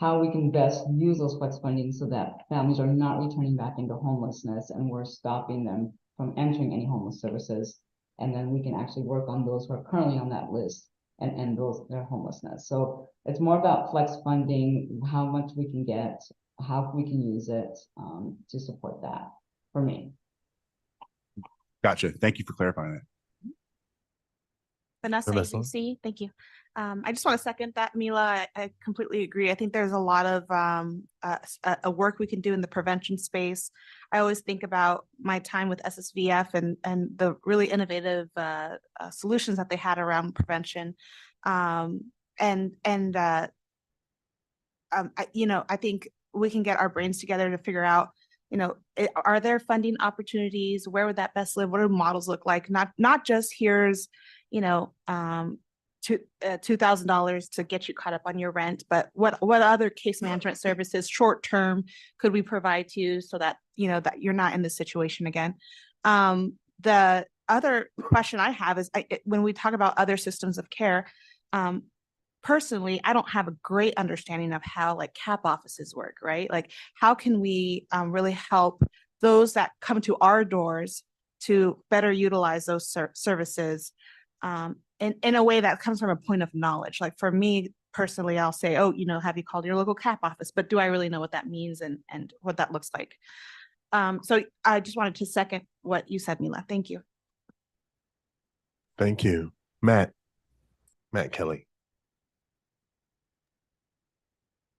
how we can best use those flex funding so that families are not returning back into homelessness and we're stopping them from entering any homeless services. And then we can actually work on those who are currently on that list and end their homelessness. So it's more about flex funding, how much we can get, how we can use it to support that for me. Gotcha. Thank you for clarifying that. Vanessa, ABC, thank you. I just want to second that, Mila. I completely agree. I think there's a lot of work we can do in the prevention space. I always think about my time with SSVF and the really innovative solutions that they had around prevention. I think we can get our brains together to figure out, are there funding opportunities? Where would that best live? What do models look like? Not just here's, $2,000 to get you caught up on your rent, but what other case management services short term could we provide to you so that that you're not in this situation again? The other question I have is when we talk about other systems of care, personally, I don't have a great understanding of how like CAP offices work, right? Like, how can we really help those that come to our doors to better utilize those services in a way that comes from a point of knowledge? Like for me personally, I'll say, oh, have you called your local CAP office? But do I really know what that means and what that looks like? So I just wanted to second what you said, Mila. Thank you. Thank you. Matt Kelly.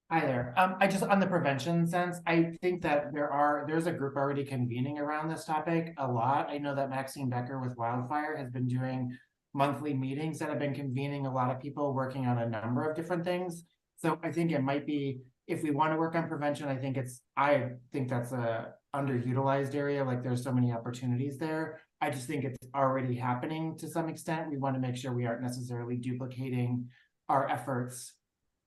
Hi there. I just, on the prevention sense, I think that there's a group already convening around this topic a lot. I know that Maxine Becker with Wildfire has been doing monthly meetings that have been convening a lot of people working on a number of different things. So I think it might be, if we want to work on prevention, I think that's a underutilized area. Like there's so many opportunities there. I just think it's already happening to some extent. We want to make sure we aren't necessarily duplicating our efforts,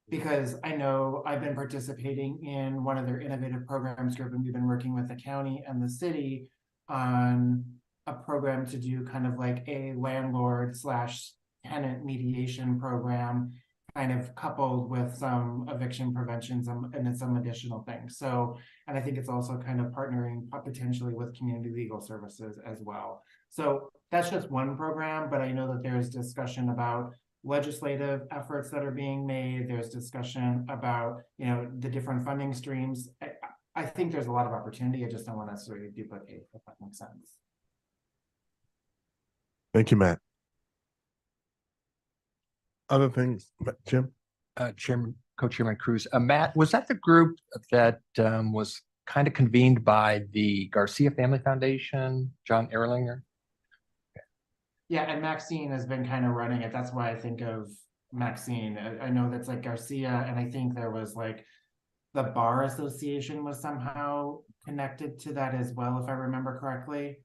because I know I've been participating in one of their innovative programs group, and we've been working with the county and the city on a program to do kind of like a landlord / tenant mediation program, kind of coupled with some eviction preventions and then some additional things. So, and I think it's also kind of partnering potentially with community legal services as well. So that's just one program, but I know that there's discussion about legislative efforts that are being made. There's discussion about, the different funding streams. I think there's a lot of opportunity. I just don't want to necessarily duplicate, if that makes sense. Thank you, Matt. Other things, Jim? Co-Chairman Cruz. Matt, was that the group that was kind of convened by the Garcia Family Foundation, John Erlinger? Yeah, and Maxine has been kind of running it. That's why I think of Maxine. I know that's like Garcia, and I think there was like the Bar Association was somehow connected to that as well, if I remember correctly.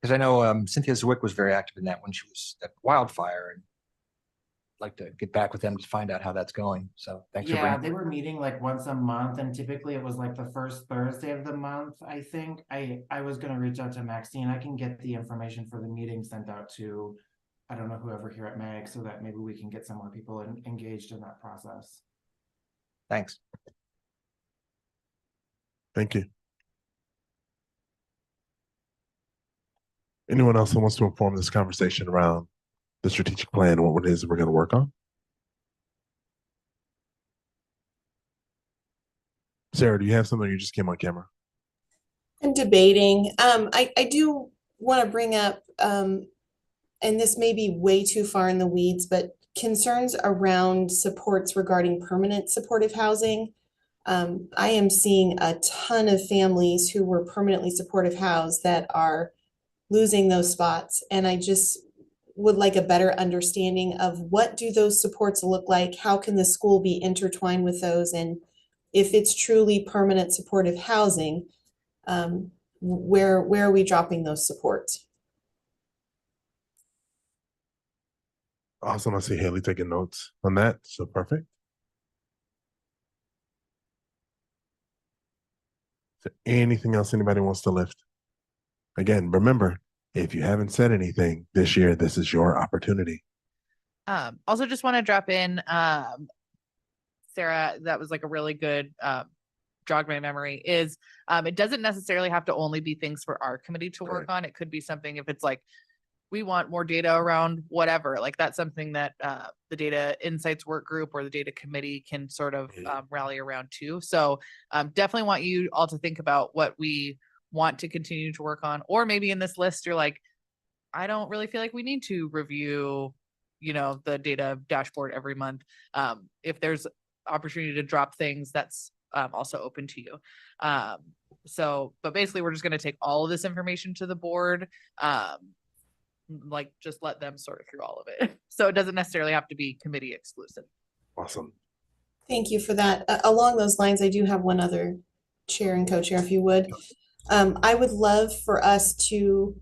Because I know Cynthia Zwick was very active in that when she was at Wildfire, and I'd like to get back with them to find out how that's going. So thanks for bringing. Yeah, they were meeting like once a month, and typically it was like the first Thursday of the month, I think. I was going to reach out to Maxine. I can get the information for the meeting sent out to, I don't know, whoever here at MAG, so that maybe we can get some more people engaged in that process. Thanks. Thank you. Anyone else who wants to inform this conversation around the strategic plan and what it is we're going to work on? Sarah, do you have something? You just came on camera. I'm debating. I do want to bring up, and this may be way too far in the weeds, but concerns around supports regarding permanent supportive housing. I am seeing a ton of families who were permanently supportive housed that are losing those spots. And I just would like a better understanding of what do those supports look like? How can the school be intertwined with those? And if it's truly permanent supportive housing, where are we dropping those supports? Awesome. I see Haley taking notes on that. So perfect. Is there anything else anybody wants to lift? Again, remember, if you haven't said anything this year, this is your opportunity. Also just want to drop in, Sarah, that was like a really good jog my memory, is it doesn't necessarily have to only be things for our committee to work on. It could be something, if it's like, we want more data around whatever, like that's something that the data insights work group or the data committee can sort of rally around too. So definitely want you all to think about what we want to continue to work on, or maybe in this list, you're like, I don't really feel like we need to review, the data dashboard every month. If there's opportunity to drop things, that's also open to you. But basically we're just going to take all of this information to the board, like just let them sort through all of it. So it doesn't necessarily have to be committee exclusive. Awesome. Thank you for that. Along those lines, I do have one other chair and co-chair, if you would. I would love for us to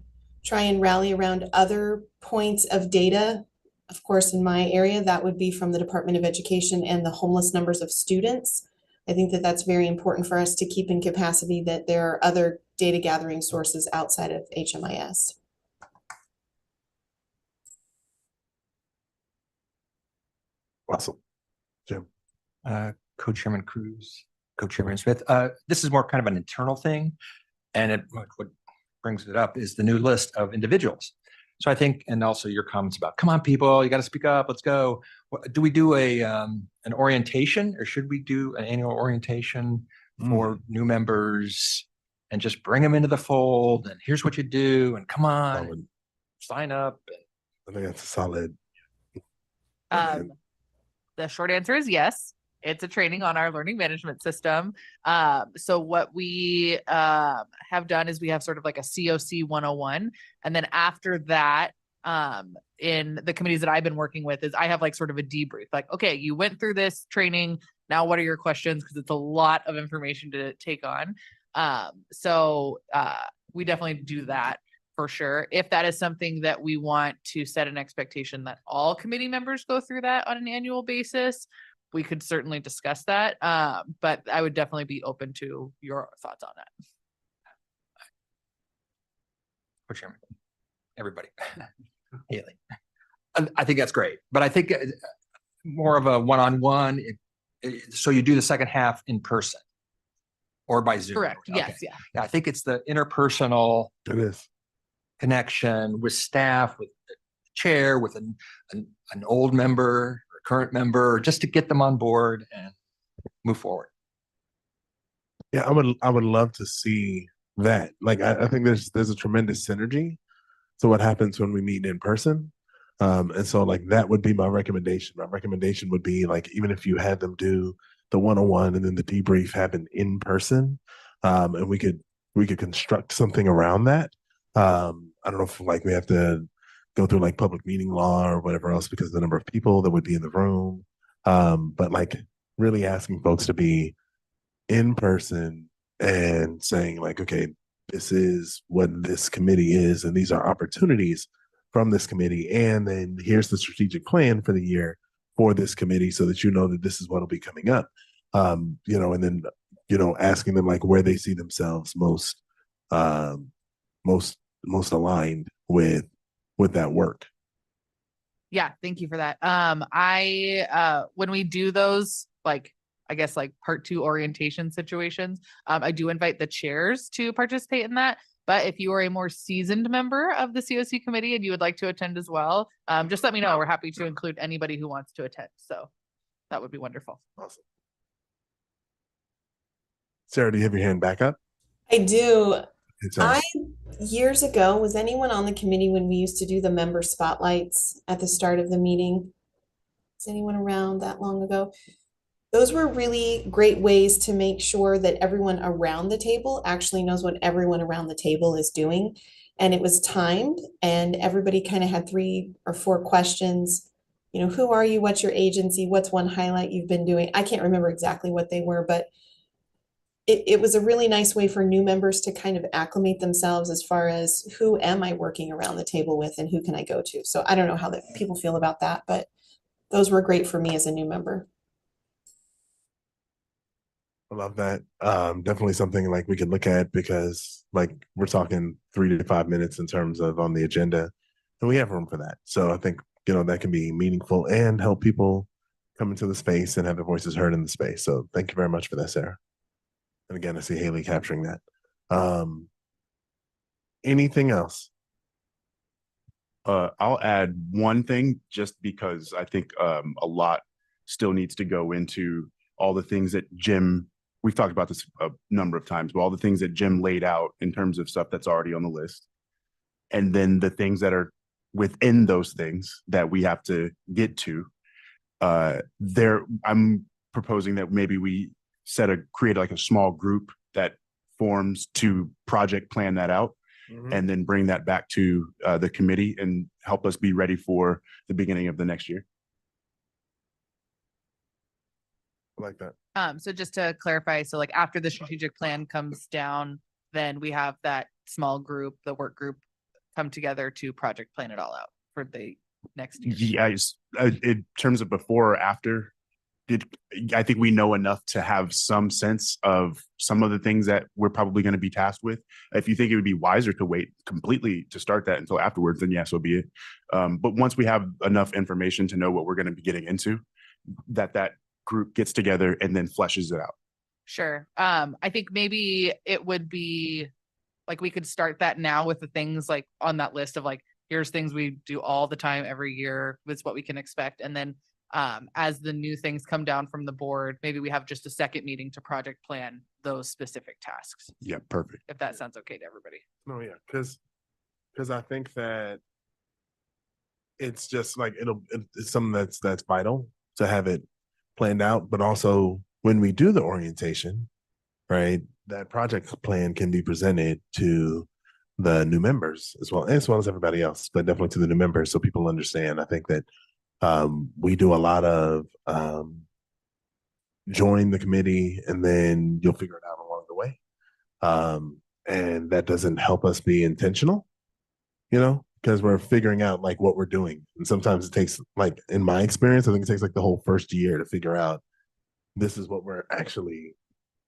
try and rally around other points of data. Of course, in my area, that would be from the Department of Education and the homeless numbers of students. I think that that's very important for us to keep in capacity, that there are other data gathering sources outside of HMIS. Awesome. Jim. Co-Chairman Cruz, Co-Chairman Smith. This is more kind of an internal thing. And what brings it up is the new list of individuals. So I think, and also your comments about, come on, people, you got to speak up, let's go. Do we do an orientation, or should we do an annual orientation for new members and just bring them into the fold? And here's what you do, and come on, and sign up. I think that's a solid. The short answer is yes. It's a training on our learning management system. So what we have done is we have sort of like a COC 101. And then after that, in the committees that I've been working with, is I have like sort of a debrief, like, okay, you went through this training. Now, what are your questions? Because it's a lot of information to take on. So we definitely do that for sure. If that is something that we want to set an expectation that all committee members go through that on an annual basis, we could certainly discuss that. But I would definitely be open to your thoughts on that. For Chairman, everybody, Haley. I think that's great, but I think more of a one-on-one. So you do the second half in person or by Zoom. Correct. Okay. Yes. Yeah. Yeah. I think it's the interpersonal connection with staff, with the chair, with an old member, current member, just to get them on board and move forward. Yeah, I would love to see that. Like, I think there's a tremendous synergy to what happens when we meet in person. And so like that would be my recommendation. My recommendation would be like, even if you had them do the 101 and then the debrief happen in person, and we could construct something around that. I don't know if like we have to go through like public meeting law or whatever else because of the number of people that would be in the room. But like really asking folks to be in person and saying like, okay, this is what this committee is, and these are opportunities from this committee. And then here's the strategic plan for the year for this committee so that you know that this is what will be coming up. And then, asking them like where they see themselves most aligned with that work. Yeah, thank you for that. When we do those, like, I guess like part 2 orientation situations, I do invite the chairs to participate in that. But if you are a more seasoned member of the COC committee and you would like to attend as well, just let me know. We're happy to include anybody who wants to attend. So that would be wonderful. Awesome. Sarah, do you have your hand back up? I do. Years ago, was anyone on the committee when we used to do the member spotlights at the start of the meeting? Is anyone around that long ago? Those were really great ways to make sure that everyone around the table actually knows what everyone around the table is doing. And it was timed, and everybody kind of had 3 or 4 questions. Who are you? What's your agency? What's one highlight you've been doing? I can't remember exactly what they were, but it was a really nice way for new members to kind of acclimate themselves as far as who am I working around the table with and who can I go to? So I don't know how people feel about that, but those were great for me as a new member. I love that. Definitely something like we could look at because like we're talking 3 to 5 minutes in terms of on the agenda, and we have room for that. So I think, that can be meaningful and help people come into the space and have their voices heard in the space. So thank you very much for that, Sarah. And again, I see Haley capturing that. Anything else? I'll add one thing just because I think a lot still needs to go into all the things that Jim, we've talked about this a number of times, but all the things that Jim laid out in terms of stuff that's already on the list. And then the things that are within those things that we have to get to. I'm proposing that maybe we create like a small group that forms to project plan that out and then bring that back to the committee and help us be ready for the beginning of the next year. I like that. So just to clarify, so like after the strategic plan comes down, then we have that small group, the work group, come together to project plan it all out for the next year. Yeah, in terms of before or after, I think we know enough to have some sense of some of the things that we're probably going to be tasked with. If you think it would be wiser to wait completely to start that until afterwards, then yes, so be it. But once we have enough information to know what we're going to be getting into, that group gets together and then fleshes it out. Sure. I think maybe it would be like we could start that now with the things like on that list of like, here's things we do all the time every year is what we can expect. And then as the new things come down from the board, maybe we have just a second meeting to project plan those specific tasks. Yeah, perfect. If that sounds okay to everybody. No, yeah, because I think that it's just like it's something that's vital to have it planned out, but also when we do the orientation, right, that project plan can be presented to the new members as well as everybody else, but definitely to the new members so people understand. I think that we do a lot of join the committee and then you'll figure it out along the way. And that doesn't help us be intentional, because we're figuring out like what we're doing. And sometimes it takes, like in my experience, I think it takes like the whole first year to figure out this is what we're actually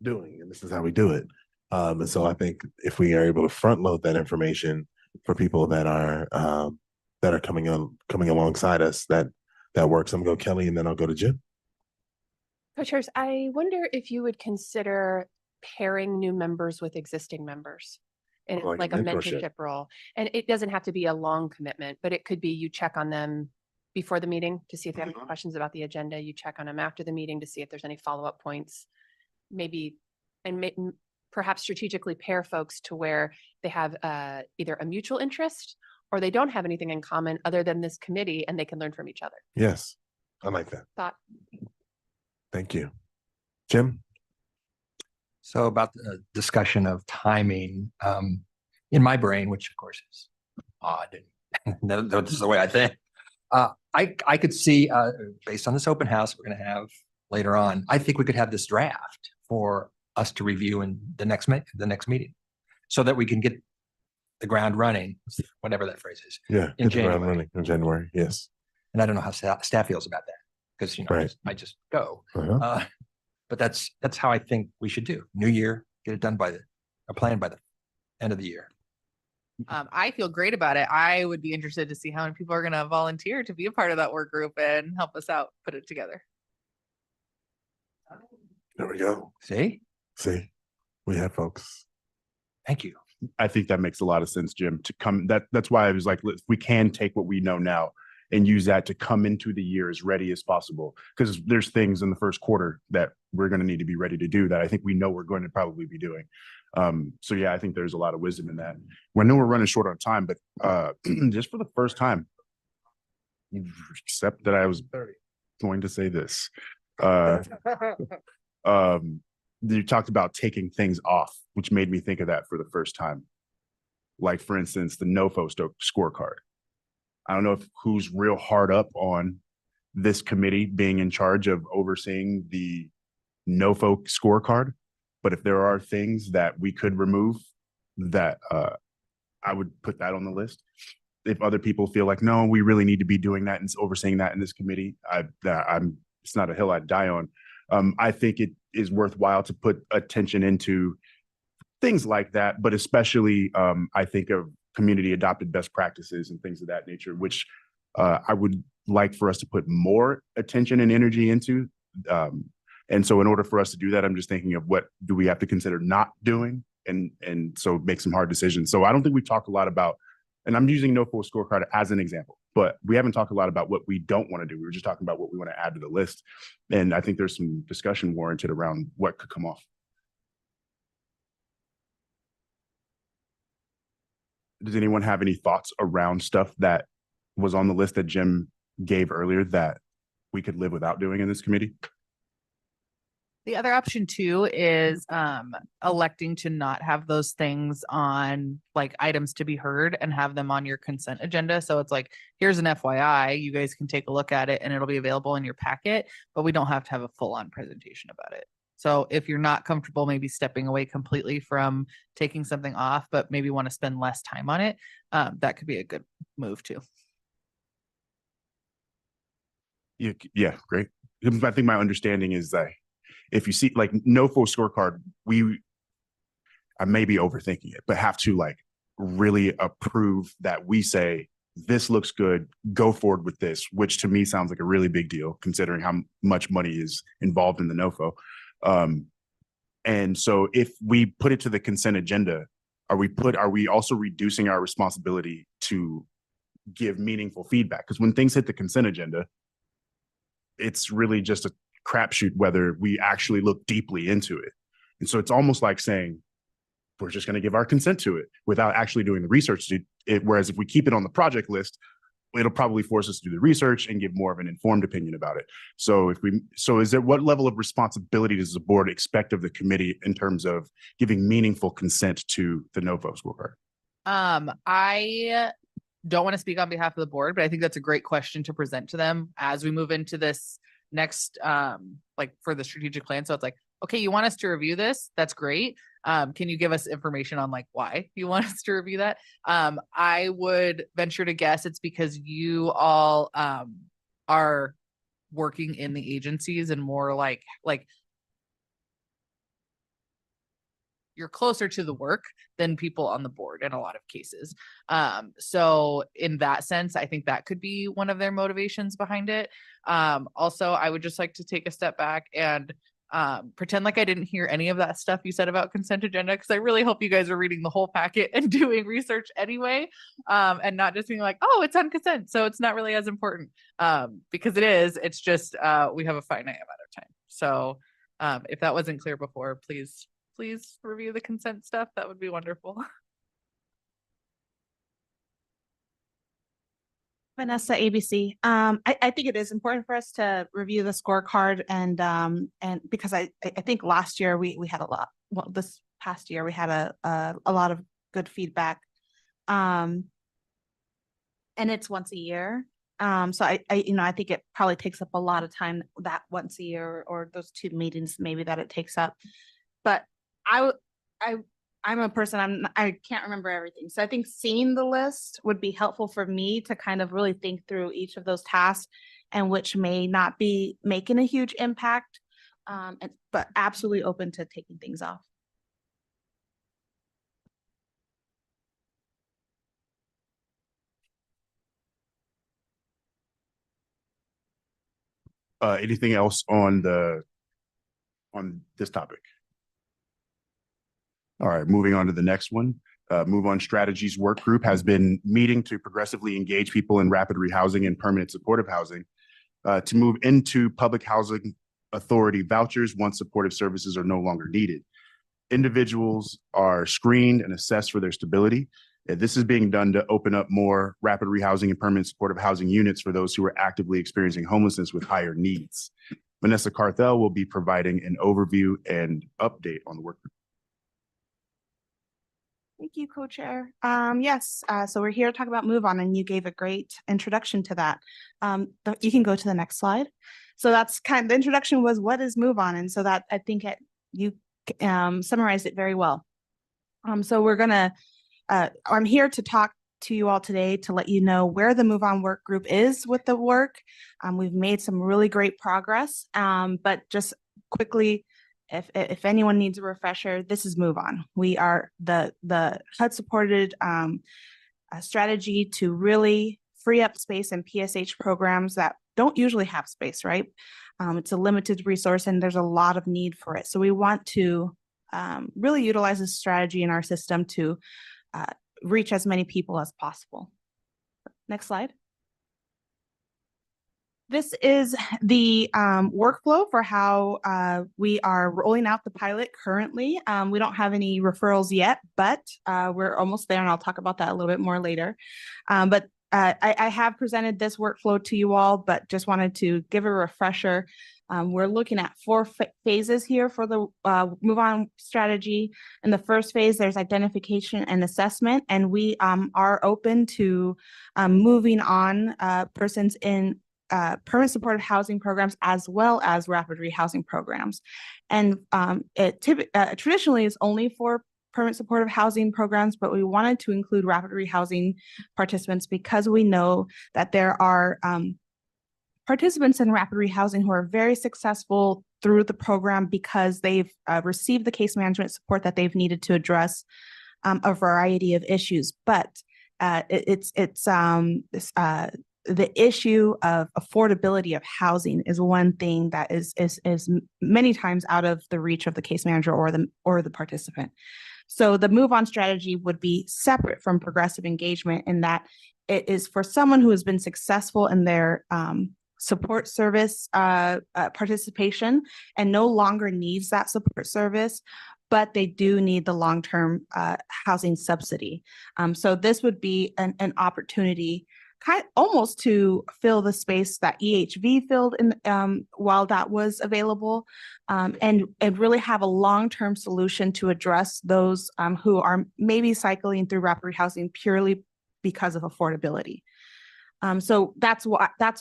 doing and this is how we do it. And so I think if we are able to front load that information for people that are coming alongside us, that works. I'm gonna go Kelly and then I'll go to Jim. Co-chairs, I wonder if you would consider pairing new members with existing members in like a mentorship role. And it doesn't have to be a long commitment, but it could be you check on them before the meeting to see if they have any questions about the agenda. You check on them after the meeting to see if there's any follow-up points. Maybe, and perhaps strategically pair folks to where they have either a mutual interest or they don't have anything in common other than this committee and they can learn from each other. Yes, I like that. Thought. Thank you. Jim? So about the discussion of timing, in my brain, which of course is odd, and this is the way I think, I could see, based on this open house we're going to have later on, I think we could have this draft for us to review in the next meeting, so that we can get the ground running, whatever that phrase is. Yeah, in hit the ground January. running in January. Yes. And I don't know how staff feels about that because Right. I just go. Uh-huh. But that's how I think we should do. New year, get it done planned by the end of the year. I feel great about it. I would be interested to see how many people are going to volunteer to be a part of that work group and help us out, put it together. There we go. See, we have folks. Thank you. I think that makes a lot of sense, Jim, to come. That's why I was like, we can take what we know now and use that to come into the year as ready as possible. Because there's things in the first quarter that we're going to need to be ready to do that I think we know we're going to probably be doing. So yeah, I think there's a lot of wisdom in that. I know we're running short on time, but just for the first time, except that I was going to say this. You talked about taking things off, which made me think of that for the first time. Like, for instance, the NOFO scorecard. I don't know who's real hard up on this committee being in charge of overseeing the NOFO scorecard, but if there are things that we could remove, that I would put that on the list. If other people feel like, no, we really need to be doing that and overseeing that in this committee, it's not a hill I'd die on. I think it is worthwhile to put attention into things like that, but especially I think of community adopted best practices and things of that nature, which I would like for us to put more attention and energy into. And so in order for us to do that, I'm just thinking of what do we have to consider not doing, and so make some hard decisions. So I don't think we talked a lot about, and I'm using NOFO scorecard as an example, but we haven't talked a lot about what we don't want to do. We were just talking about what we want to add to the list. And I think there's some discussion warranted around what could come off. Does anyone have any thoughts around stuff that was on the list that Jim gave earlier that we could live without doing in this committee? The other option too is electing to not have those things on like items to be heard and have them on your consent agenda. So it's like, here's an FYI, you guys can take a look at it and it'll be available in your packet, but we don't have to have a full-on presentation about it. So if you're not comfortable maybe stepping away completely from taking something off, but maybe want to spend less time on it, that could be a good move too. Yeah, great. I think my understanding is that if you see like NOFO scorecard, I may be overthinking it, but have to like really approve that we say this looks good, go forward with this, which to me sounds like a really big deal considering how much money is involved in the NOFO. And so if we put it to the consent agenda, are we also reducing our responsibility to give meaningful feedback? Because when things hit the consent agenda, it's really just a crapshoot whether we actually look deeply into it. And so it's almost like saying, we're just going to give our consent to it without actually doing the research to it. Whereas if we keep it on the project list, it'll probably force us to do the research and give more of an informed opinion about it. So what level of responsibility does the board expect of the committee in terms of giving meaningful consent to the NOFO scorecard? I don't want to speak on behalf of the board, but I think that's a great question to present to them as we move into this next, like for the strategic plan. So it's like, okay, you want us to review this? That's great. Can you give us information on like why you want us to review that? I would venture to guess it's because you all are working in the agencies and more like you're closer to the work than people on the board in a lot of cases. So in that sense, I think that could be one of their motivations behind it. Also, I would just like to take a step back and pretend like I didn't hear any of that stuff you said about consent agenda, because I really hope you guys are reading the whole packet and doing research anyway, and not just being like, oh, it's on consent, so it's not really as important, because it is. It's just we have a finite amount of time. So if that wasn't clear before, please review the consent stuff. That would be wonderful. Vanessa, ABC. I think it is important for us to review the scorecard and because I think last year we had a lot. Well, this past year we had a lot of good feedback, and it's once a year. So I think it probably takes up a lot of time, that once a year or those 2 meetings maybe that it takes up. But I'm a person, I can't remember everything. So I think seeing the list would be helpful for me to kind of really think through each of those tasks and which may not be making a huge impact, but absolutely open to taking things off. Anything else on this topic? All right, moving on to the next one. Move On Strategies Work Group has been meeting to progressively engage people in rapid rehousing and permanent supportive housing to move into public housing authority vouchers once supportive services are no longer needed. Individuals are screened and assessed for their stability. This is being done to open up more rapid rehousing and permanent supportive housing units for those who are actively experiencing homelessness with higher needs. Vanessa Carthel will be providing an overview and update on the work group. Thank you, co-chair. Yes, so we're here to talk about Move On, and you gave a great introduction to that. You can go to the next slide. So that's kind of, the introduction was, what is Move On? And so that, I think you summarized it very well. So we're gonna, I'm here to talk to you all today to let you know where the Move On work group is with the work. We've made some really great progress, but just quickly, if anyone needs a refresher, this is Move On. We are the HUD supported strategy to really free up space in PSH programs that don't usually have space, right? It's a limited resource and there's a lot of need for it. So we want to really utilize this strategy in our system to reach as many people as possible. Next slide. This is the workflow for how we are rolling out the pilot currently. We don't have any referrals yet, but we're almost there, and I'll talk about that a little bit more later. But I have presented this workflow to you all, but just wanted to give a refresher. We're looking at 4 phases here for the Move On strategy. In the first phase, there's identification and assessment, and we are open to moving on persons in permanent supportive housing programs as well as rapid rehousing programs. And it traditionally is only for permanent supportive housing programs, but we wanted to include rapid rehousing participants because we know that there are participants in rapid rehousing who are very successful through the program because they've received the case management support that they've needed to address a variety of issues. But the issue of affordability of housing is one thing that is many times out of the reach of the case manager or the participant. So the move on strategy would be separate from progressive engagement in that it is for someone who has been successful in their support service participation and no longer needs that support service, but they do need the long-term housing subsidy. So this would be an opportunity almost to fill the space that EHV filled in while that was available, and really have a long-term solution to address those who are maybe cycling through rapid housing purely because of affordability. So that's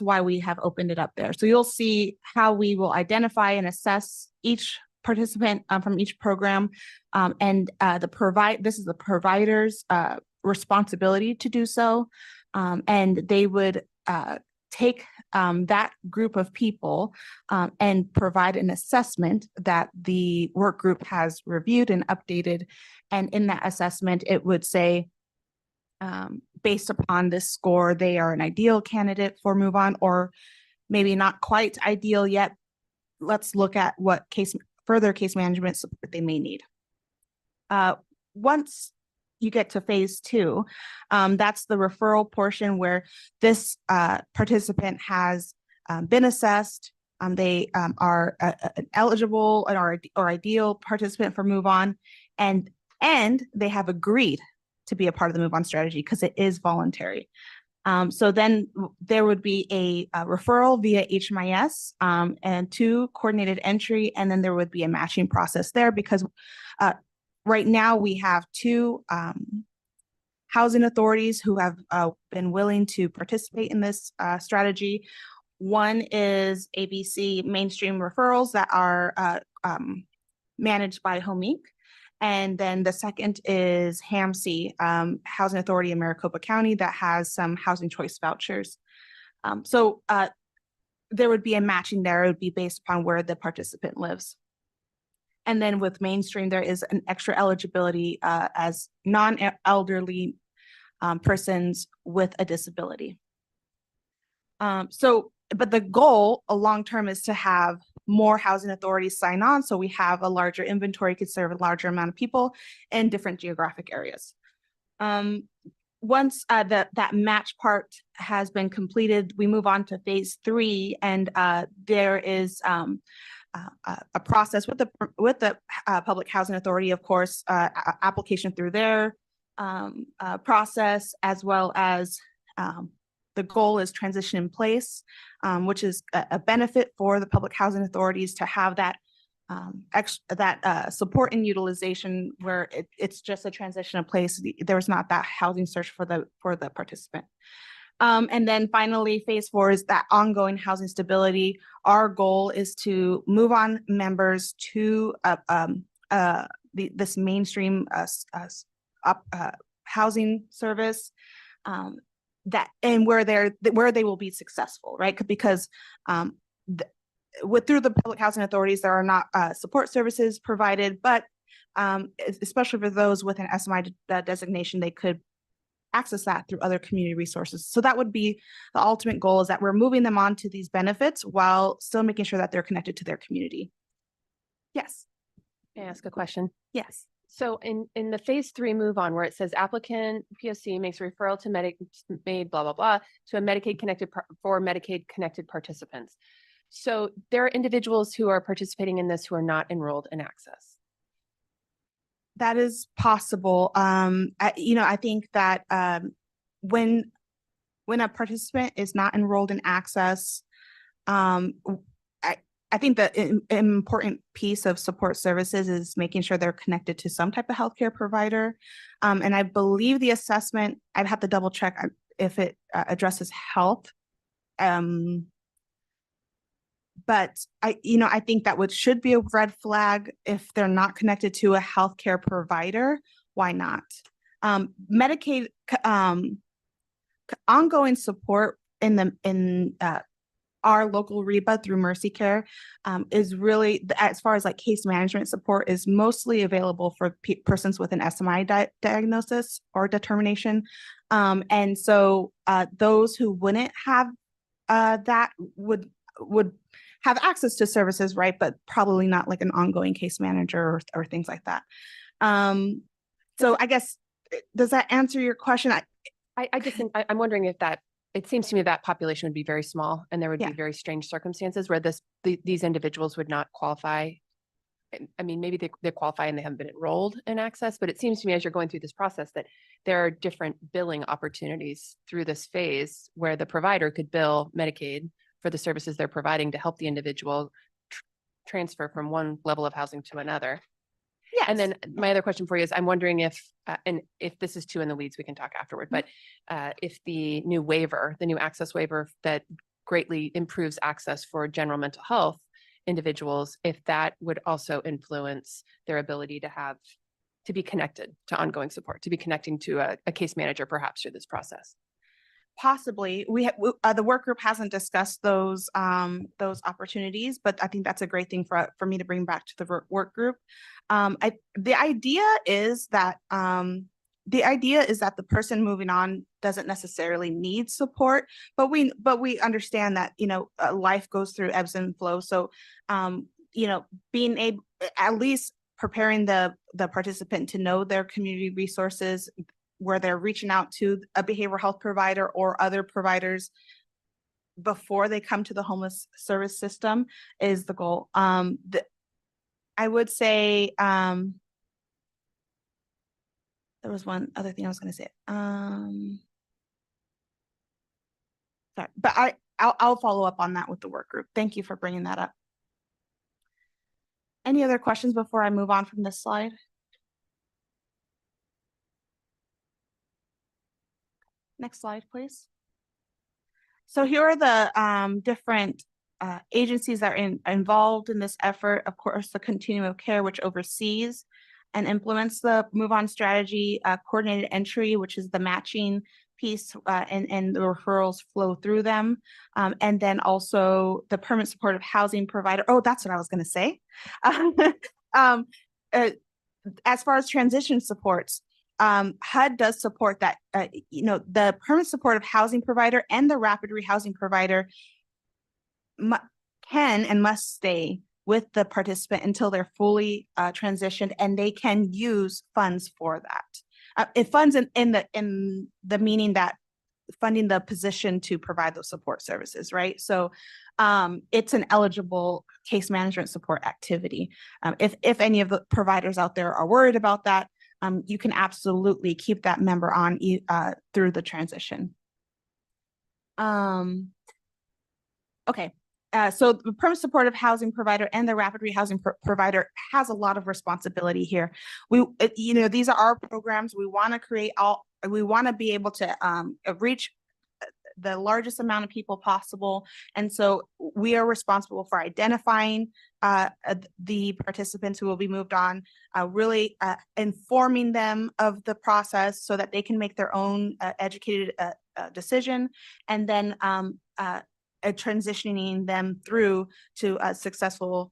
why we have opened it up there. So you'll see how we will identify and assess each participant from each program, and this is the provider's responsibility to do so. And they would take that group of people and provide an assessment that the work group has reviewed and updated. And in that assessment, it would say, based upon this score, they are an ideal candidate for move on, or maybe not quite ideal yet. Let's look at what further case management support they may need. Once you get to phase 2, that's the referral portion where this participant has been assessed. They are an eligible or ideal participant for move on, and they have agreed to be a part of the move on strategy because it is voluntary. So then there would be a referral via HMIS and 2 coordinated entry, and then there would be a matching process there because right now we have 2 housing authorities who have been willing to participate in this strategy. One is ABC Mainstream Referrals that are managed by HOMIC. And then the second is HAMC, Housing Authority in Maricopa County, that has some housing choice vouchers. So there would be a matching there. It would be based upon where the participant lives. And then with Mainstream, there is an extra eligibility as non-elderly persons with a disability. But the goal long-term is to have more housing authorities sign on, so we have a larger inventory, could serve a larger amount of people in different geographic areas. Once that match part has been completed, we move on to phase 3, and there is a process with the public housing authority, of course, application through their process, as well as the goal is transition in place, which is a benefit for the public housing authorities to have that support and utilization where it's just a transition in place. There's not that housing search for the participant. And then finally, phase 4 is that ongoing housing stability. Our goal is to move on members to this mainstream housing service, where they will be successful, right? Because through the public housing authorities, there are not support services provided, but especially for those with an SMI designation, they could access that through other community resources. So that would be the ultimate goal, is that we're moving them on to these benefits while still making sure that they're connected to their community. Yes. Can I ask a question? Yes. So in the phase 3 move on, where it says applicant POC makes a referral to Medicaid, blah, blah, blah, to a Medicaid connected participants. So there are individuals who are participating in this who are not enrolled in Access. That is possible. I think that when a participant is not enrolled in Access, I think that an important piece of support services is making sure they're connected to some type of healthcare provider. And I believe the assessment, I'd have to double check if it addresses health. But I think that should be a red flag if they're not connected to a healthcare provider. Why not? Medicaid ongoing support in our local REBA through Mercy Care is really, as far as like case management support, is mostly available for persons with an SMI diagnosis or determination. And so those who wouldn't have that would have access to services, right? But probably not like an ongoing case manager or things like that. So I guess, does that answer your question? I just think, I'm wondering if that, it seems to me that population would be very small and there would be very strange circumstances where these individuals would not qualify. I mean, maybe they qualify and they haven't been enrolled in access, but it seems to me as you're going through this process that there are different billing opportunities through this phase where the provider could bill Medicaid for the services they're providing to help the individual transfer from one level of housing to another. Yeah. And then my other question for you is, I'm wondering if, and if this is too in the weeds, we can talk afterward, but if the new waiver, the new access waiver that greatly improves access for general mental health individuals, if that would also influence their ability to be connected to ongoing support, to be connecting to a case manager perhaps through this process. Possibly. The work group hasn't discussed those opportunities, but I think that's a great thing for me to bring back to the work group. The idea is that the person moving on doesn't necessarily need support, but we understand that, you know, life goes through ebbs and flows. So, you know, being able, at least preparing the participant to know their community resources, where they're reaching out to a behavioral health provider or other providers before they come to the homeless service system is the goal. I would say, there was one other thing I was going to say. Sorry, but I'll follow up on that with the work group. Thank you for bringing that up. Any other questions before I move on from this slide? Next slide, please. So here are the different agencies that are involved in this effort. Of course, the Continuum of Care, which oversees and implements the Move On strategy, coordinated entry, which is the matching piece, and the referrals flow through them. And then also the permanent supportive housing provider. Oh, that's what I was going to say. As far as transition supports, HUD does support that, you know, the permanent supportive housing provider and the rapid rehousing provider can and must stay with the participant until they're fully transitioned, and they can use funds for that. It funds in the meaning that funding the position to provide those support services, right? So it's an eligible case management support activity. If any of the providers out there are worried about that, you can absolutely keep that member on through the transition. Okay. So the permanent supportive housing provider and the rapid rehousing provider has a lot of responsibility here. You know, these are our programs. We want to we want to be able to reach the largest amount of people possible. And so we are responsible for identifying the participants who will be moved on, really informing them of the process so that they can make their own educated decision, and then transitioning them through to a successful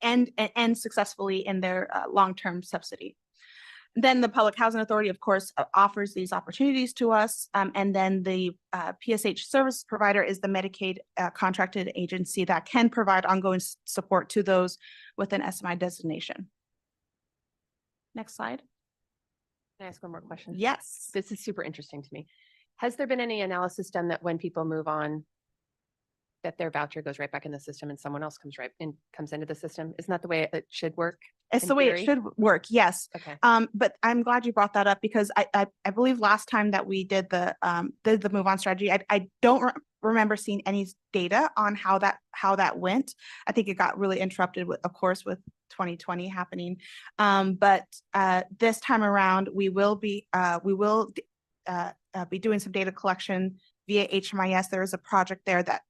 and successfully in their long-term subsidy. Then the Public Housing Authority, of course, offers these opportunities to us. And then the PSH service provider is the Medicaid contracted agency that can provide ongoing support to those with an SMI designation. Next slide. Can I ask one more question? Yes. This is super interesting to me. Has there been any analysis done that when people move on, that their voucher goes right back in the system and someone else comes into the system? Isn't that the way it should work? It's the way it should work, yes. Okay. But I'm glad you brought that up, because I believe last time that we did the Move On strategy, I don't remember seeing any data on how that went. I think it got really interrupted with, of course, with 2020 happening. But this time around, we will be doing some data collection via HMIS. There is a project there that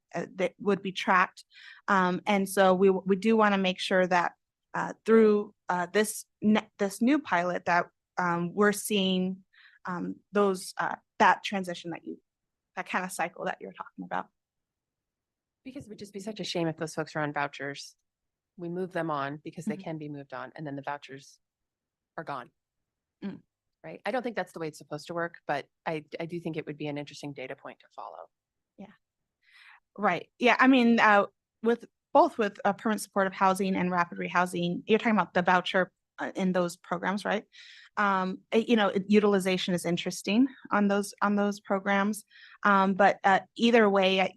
would be tracked. And so we do want to make sure that through this new pilot that we're seeing that transition kind of cycle that you're talking about. Because it would just be such a shame if those folks are on vouchers. We move them on because they can be moved on, and then the vouchers are gone. Right? I don't think that's the way it's supposed to work, but I do think it would be an interesting data point to follow. Yeah. Right. Yeah. I mean, with permanent supportive housing and rapid rehousing, you're talking about the voucher in those programs, right? Utilization is interesting on those programs. But either way,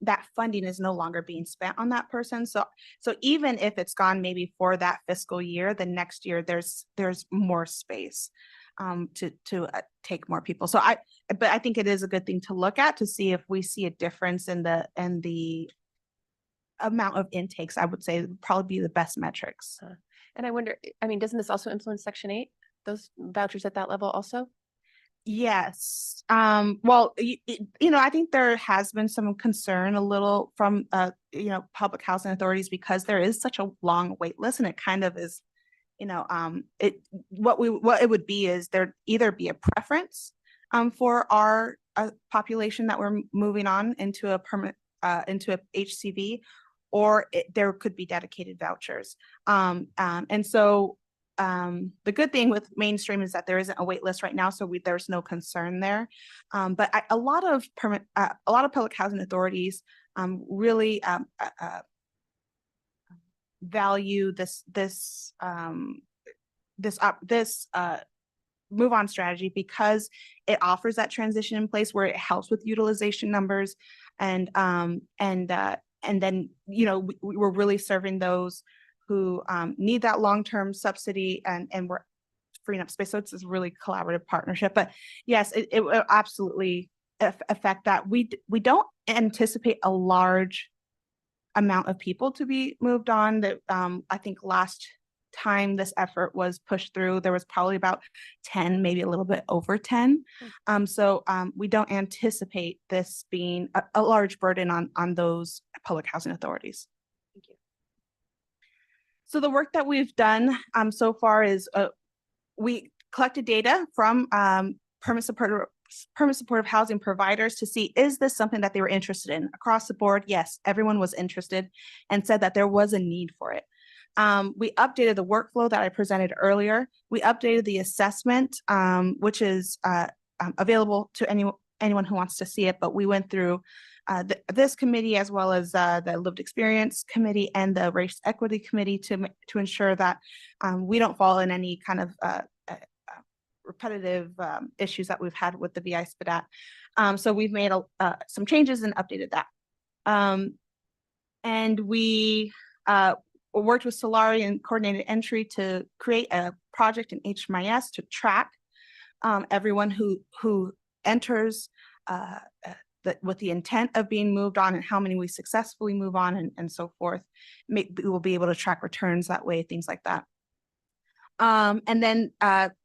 that funding is no longer being spent on that person. So even if it's gone maybe for that fiscal year, the next year there's more space to take more people. But I think it is a good thing to look at to see if we see a difference in the amount of intakes. I would say would probably be the best metrics. And I wonder, I mean, doesn't this also influence Section 8, those vouchers at that level also? Yes. Well, I think there has been some concern a little from, public housing authorities because there is such a long wait list, and it kind of is, what it would be is there'd either be a preference for our population that we're moving on into a permanent, into a HCV, or there could be dedicated vouchers. And so the good thing with mainstream is that there isn't a wait list right now, so there's no concern there. But a lot of public housing authorities really value this move on strategy because it offers that transition in place where it helps with utilization numbers, and then we're really serving those who need that long-term subsidy, and we're freeing up space. So it's this really collaborative partnership. But yes, it will absolutely affect that. We don't anticipate a large amount of people to be moved on. That I think last time this effort was pushed through, there was probably about 10, maybe a little bit over 10. So we don't anticipate this being a large burden on those public housing authorities. Thank you. So the work that we've done so far is we collected data from permanent supportive housing providers to see, is this something that they were interested in? Across the board, yes, everyone was interested and said that there was a need for it. We updated the workflow that I presented earlier. We updated the assessment, which is available to anyone who wants to see it, but we went through this committee as well as the lived experience committee and the race equity committee to ensure that we don't fall in any kind of repetitive issues that we've had with the VI SPDAT. So we've made some changes and updated that. And we worked with Solari and coordinated entry to create a project in HMIS to track everyone who enters with the intent of being moved on and how many we successfully move on and so forth. We will be able to track returns that way, things like that. And then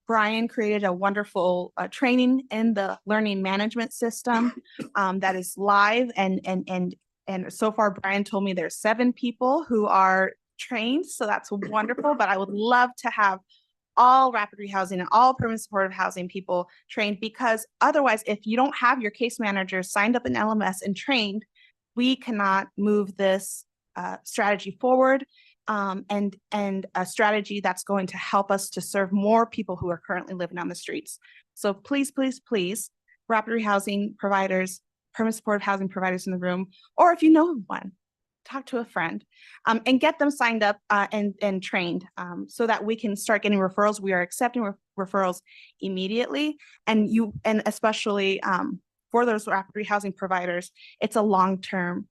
Brian created a wonderful training in the learning management system that is live. And so far, Brian told me there's 7 people who are trained. So that's wonderful, but I would love to have all rapid rehousing and all permanent supportive housing people trained, because otherwise, if you don't have your case manager signed up in LMS and trained, we cannot move this strategy forward, and a strategy that's going to help us to serve more people who are currently living on the streets. So please, please, please, rapid rehousing providers, permanent supportive housing providers in the room, or if you know one, talk to a friend and get them signed up and trained so that we can start getting referrals. We are accepting referrals immediately, and especially for those rapid rehousing providers, it's a long-term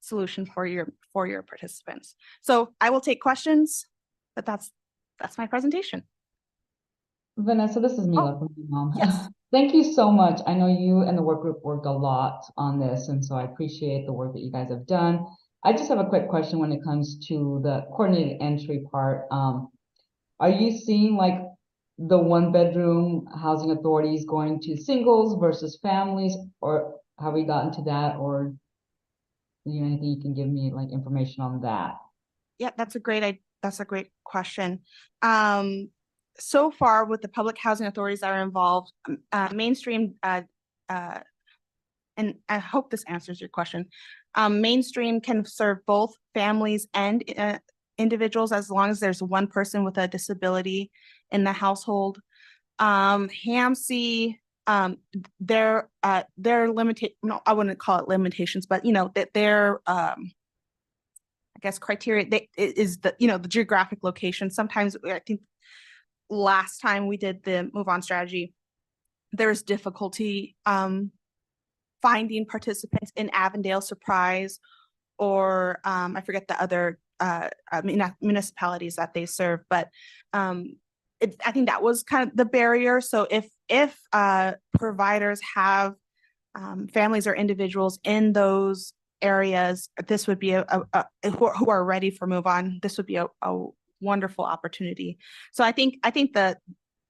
solution for your participants. So I will take questions, but that's my presentation. Vanessa, this is Mila from Mom. Yes. Thank you so much. I know you and the work group worked a lot on this, and so I appreciate the work that you guys have done. I just have a quick question when it comes to the coordinated entry part. Are you seeing like the 1-bedroom housing authorities going to singles versus families, or have we gotten to that, or anything you can give me like information on that? Yeah, that's a great question. so far with the public housing authorities that are involved, mainstream, and I hope this answers your question. Mainstream can serve both families and individuals as long as there's one person with a disability in the household. HAMC, their limited, no, I wouldn't call it limitations, but that their I guess criteria is the the geographic location. Sometimes I think last time we did the move on strategy, there's difficulty finding participants in Avondale, Surprise, or I forget the other municipalities that they serve, but I think that was kind of the barrier. So if providers have families or individuals in those areas, this would be who are ready for move on. This would be a wonderful opportunity. So I think that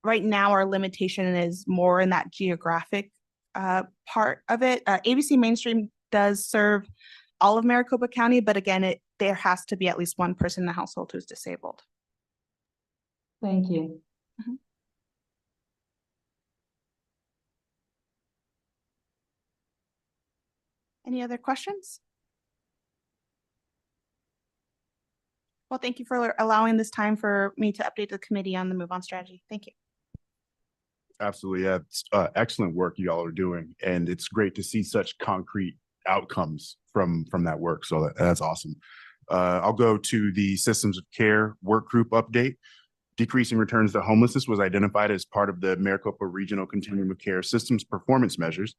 right now our limitation is more in that geographic part of it. ABC Mainstream does serve all of Maricopa County, but again, there has to be at least one person in the household who's disabled. Thank you. Any other questions? Well, thank you for allowing this time for me to update the committee on the move on strategy. Thank you. Absolutely. Yeah, it's excellent work you all are doing. And it's great to see such concrete outcomes from that work. So that's awesome. I'll go to the systems of care work group update. Decreasing returns to homelessness was identified as part of the Maricopa Regional Continuum of Care Systems performance measures.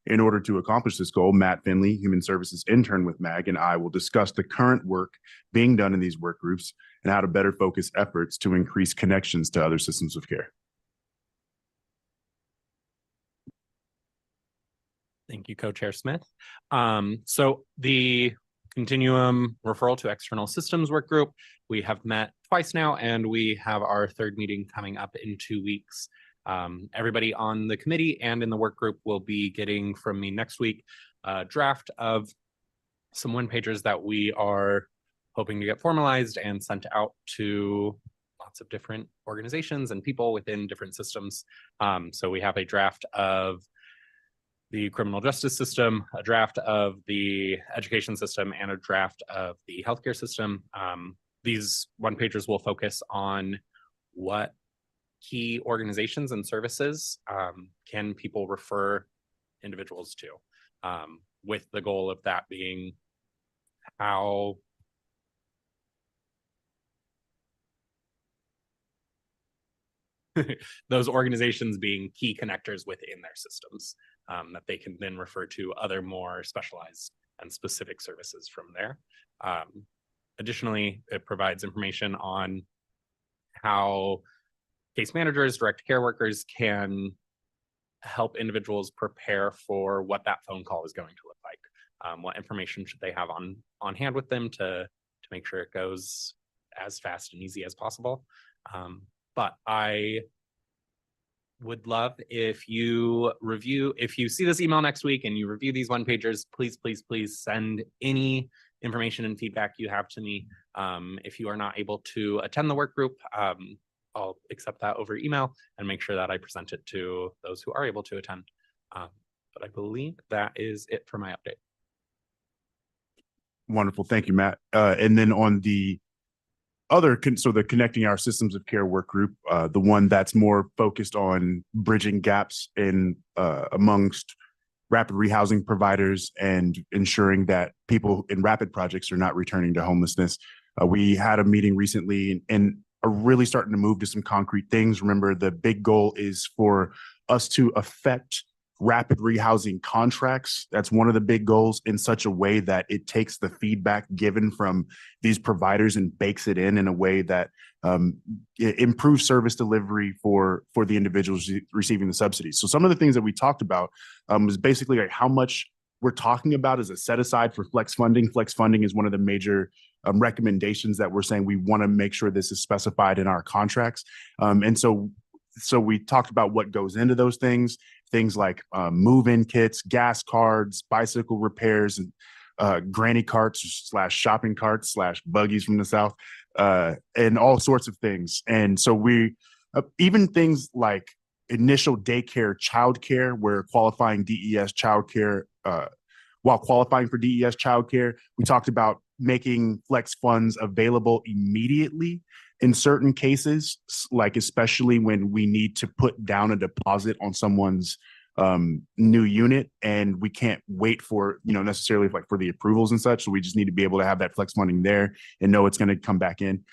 In order to accomplish this goal, Matt Finley, Human Services intern with MAG, and I will discuss the current work being done in these work groups and how to better focus efforts to increase connections to other systems of care. Thank you, Co-Chair Smith. So the Continuum referral to external systems work group, we have met twice now, and we have our third meeting coming up in 2 weeks. Everybody on the committee and in the work group will be getting from me next week a draft of some one-pagers that we are hoping to get formalized and sent out to lots of different organizations and people within different systems. So we have a draft of the criminal justice system, a draft of the education system, and a draft of the healthcare system. These one-pagers will focus on what key organizations and services can people refer individuals to, with the goal of that being how those organizations being key connectors within their systems, that they can then refer to other more specialized and specific services from there. Additionally, it provides information on how case managers, direct care workers can help individuals prepare for what that phone call is going to look like. What information should they have on hand with them to make sure it goes as fast and easy as possible. But I would love if you see this email next week and you review these one-pagers, please send any information and feedback you have to me. If you are not able to attend the work group, I'll accept that over email and make sure that I present it to those who are able to attend. But I believe that is it for my update. Wonderful. Thank you, Matt. And then on the other, so the Connecting Our Systems of Care work group, the one that's more focused on bridging gaps in amongst rapid rehousing providers and ensuring that people in rapid projects are not returning to homelessness. We had a meeting recently and are really starting to move to some concrete things. Remember, the big goal is for us to affect rapid rehousing contracts. That's one of the big goals, in such a way that it takes the feedback given from these providers and bakes it in a way that improves service delivery for the individuals receiving the subsidies. So some of the things that we talked about was basically like how much we're talking about as a set aside for flex funding. Flex funding is one of the major recommendations that we're saying we want to make sure this is specified in our contracts. And so we talked about what goes into those things like move-in kits, gas cards, bicycle repairs, and granny carts / shopping carts / buggies from the South, and all sorts of things. And so we even things like initial daycare, childcare, where qualifying DES childcare, while qualifying for DES childcare, we talked about making flex funds available immediately in certain cases, like especially when we need to put down a deposit on someone's new unit and we can't wait for, necessarily like for the approvals and such. So we just need to be able to have that flex funding there and know it's going to come back in.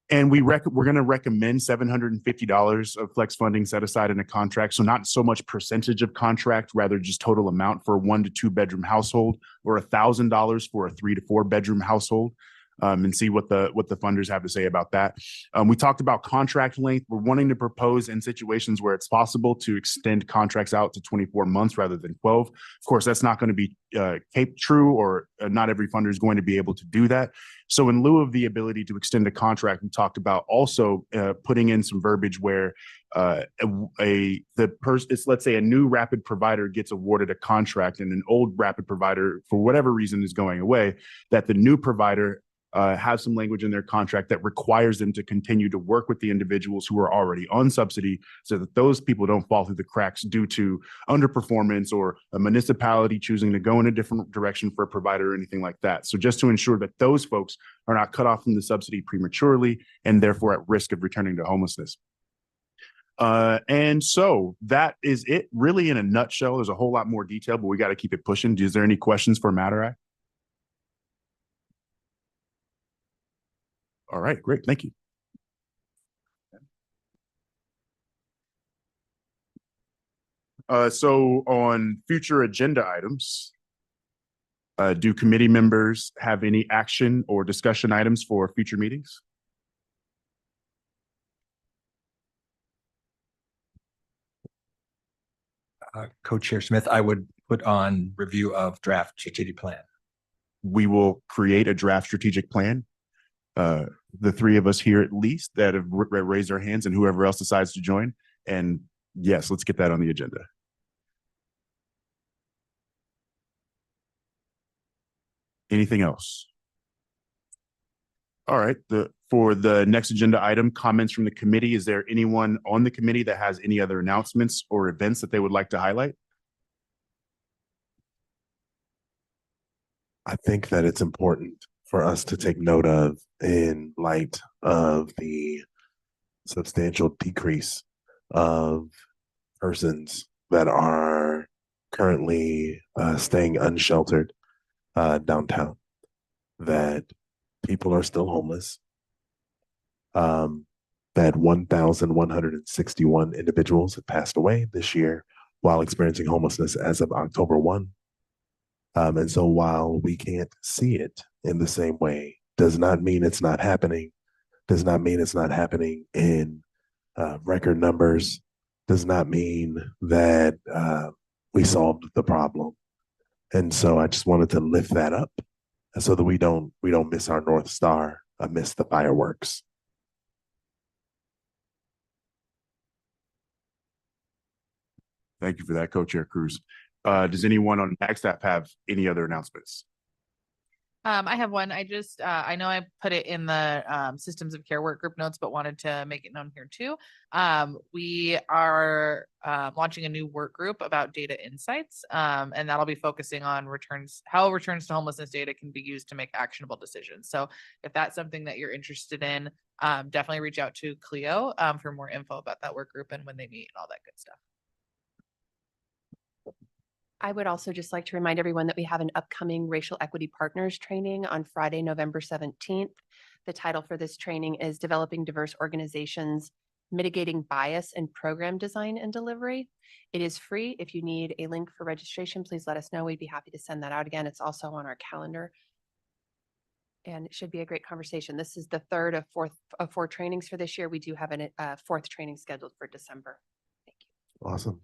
And we're going to recommend $750 of flex funding set aside in a contract. So not so much percentage of contract, rather just total amount for a 1 to 2 bedroom household, or $1,000 for a 3 to 4 bedroom household. And see what the funders have to say about that. We talked about contract length. We're wanting to propose in situations where it's possible to extend contracts out to 24 months rather than 12. Of course, that's not going to be true, or not every funder is going to be able to do that. So in lieu of the ability to extend a contract, we talked about also putting in some verbiage where let's say a new rapid provider gets awarded a contract and an old rapid provider, for whatever reason, is going away, that the new provider have some language in their contract that requires them to continue to work with the individuals who are already on subsidy, so that those people don't fall through the cracks due to underperformance or a municipality choosing to go in a different direction for a provider or anything like that. So just to ensure that those folks are not cut off from the subsidy prematurely and therefore at risk of returning to homelessness. And so that is it really in a nutshell. There's a whole lot more detail, but we got to keep it pushing. Is there any questions for Matarai? All right, great. Thank you. So on future agenda items, do committee members have any action or discussion items for future meetings? Co-Chair Smith, I would put on review of draft strategic plan. We will create a draft strategic plan. The three of us here at least that have raised our hands, and whoever else decides to join. And yes, let's get that on the agenda. Anything else? All right, for the next agenda item, comments from the committee. Is there anyone on the committee that has any other announcements or events that they would like to highlight? I think that it's important for us to take note of, in light of the substantial decrease of persons that are currently staying unsheltered downtown, that people are still homeless, that 1,161 individuals have passed away this year while experiencing homelessness as of October 1. And so while we can't see it in the same way, does not mean it's not happening, does not mean it's not happening in record numbers, does not mean that we solved the problem. And so I just wanted to lift that up so that we don't miss our North Star amidst the fireworks. Thank you for that, Co-Chair Cruz. Does anyone on MAG staff have any other announcements? I have one. I know I put it in the systems of care work group notes, but wanted to make it known here too. We are launching a new work group about data insights, and that'll be focusing on how returns to homelessness data can be used to make actionable decisions. So if that's something that you're interested in, definitely reach out to Cleo for more info about that work group and when they meet and all that good stuff. I would also just like to remind everyone that we have an upcoming Racial Equity Partners training on Friday, November 17th. The title for this training is Developing Diverse Organizations, Mitigating Bias in Program Design and Delivery. It is free. If you need a link for registration, please let us know. We'd be happy to send that out again. It's also on our calendar. And it should be a great conversation. This is the third of four trainings for this year. We do have a fourth training scheduled for December. Thank you. Awesome.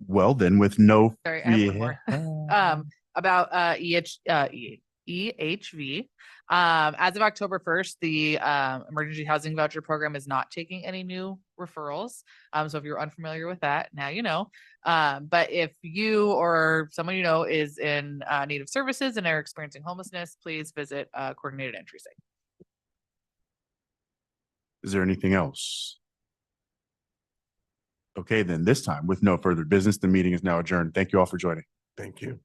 Well, then, with no, Sorry, I have one more. About EHV. As of October 1st, the emergency housing voucher program is not taking any new referrals. So if you're unfamiliar with that, now you know. But if you or someone you know is in need of services and are experiencing homelessness, please visit coordinated entry site. Is there anything else? Okay, then this time with no further business, the meeting is now adjourned. Thank you all for joining. Thank you.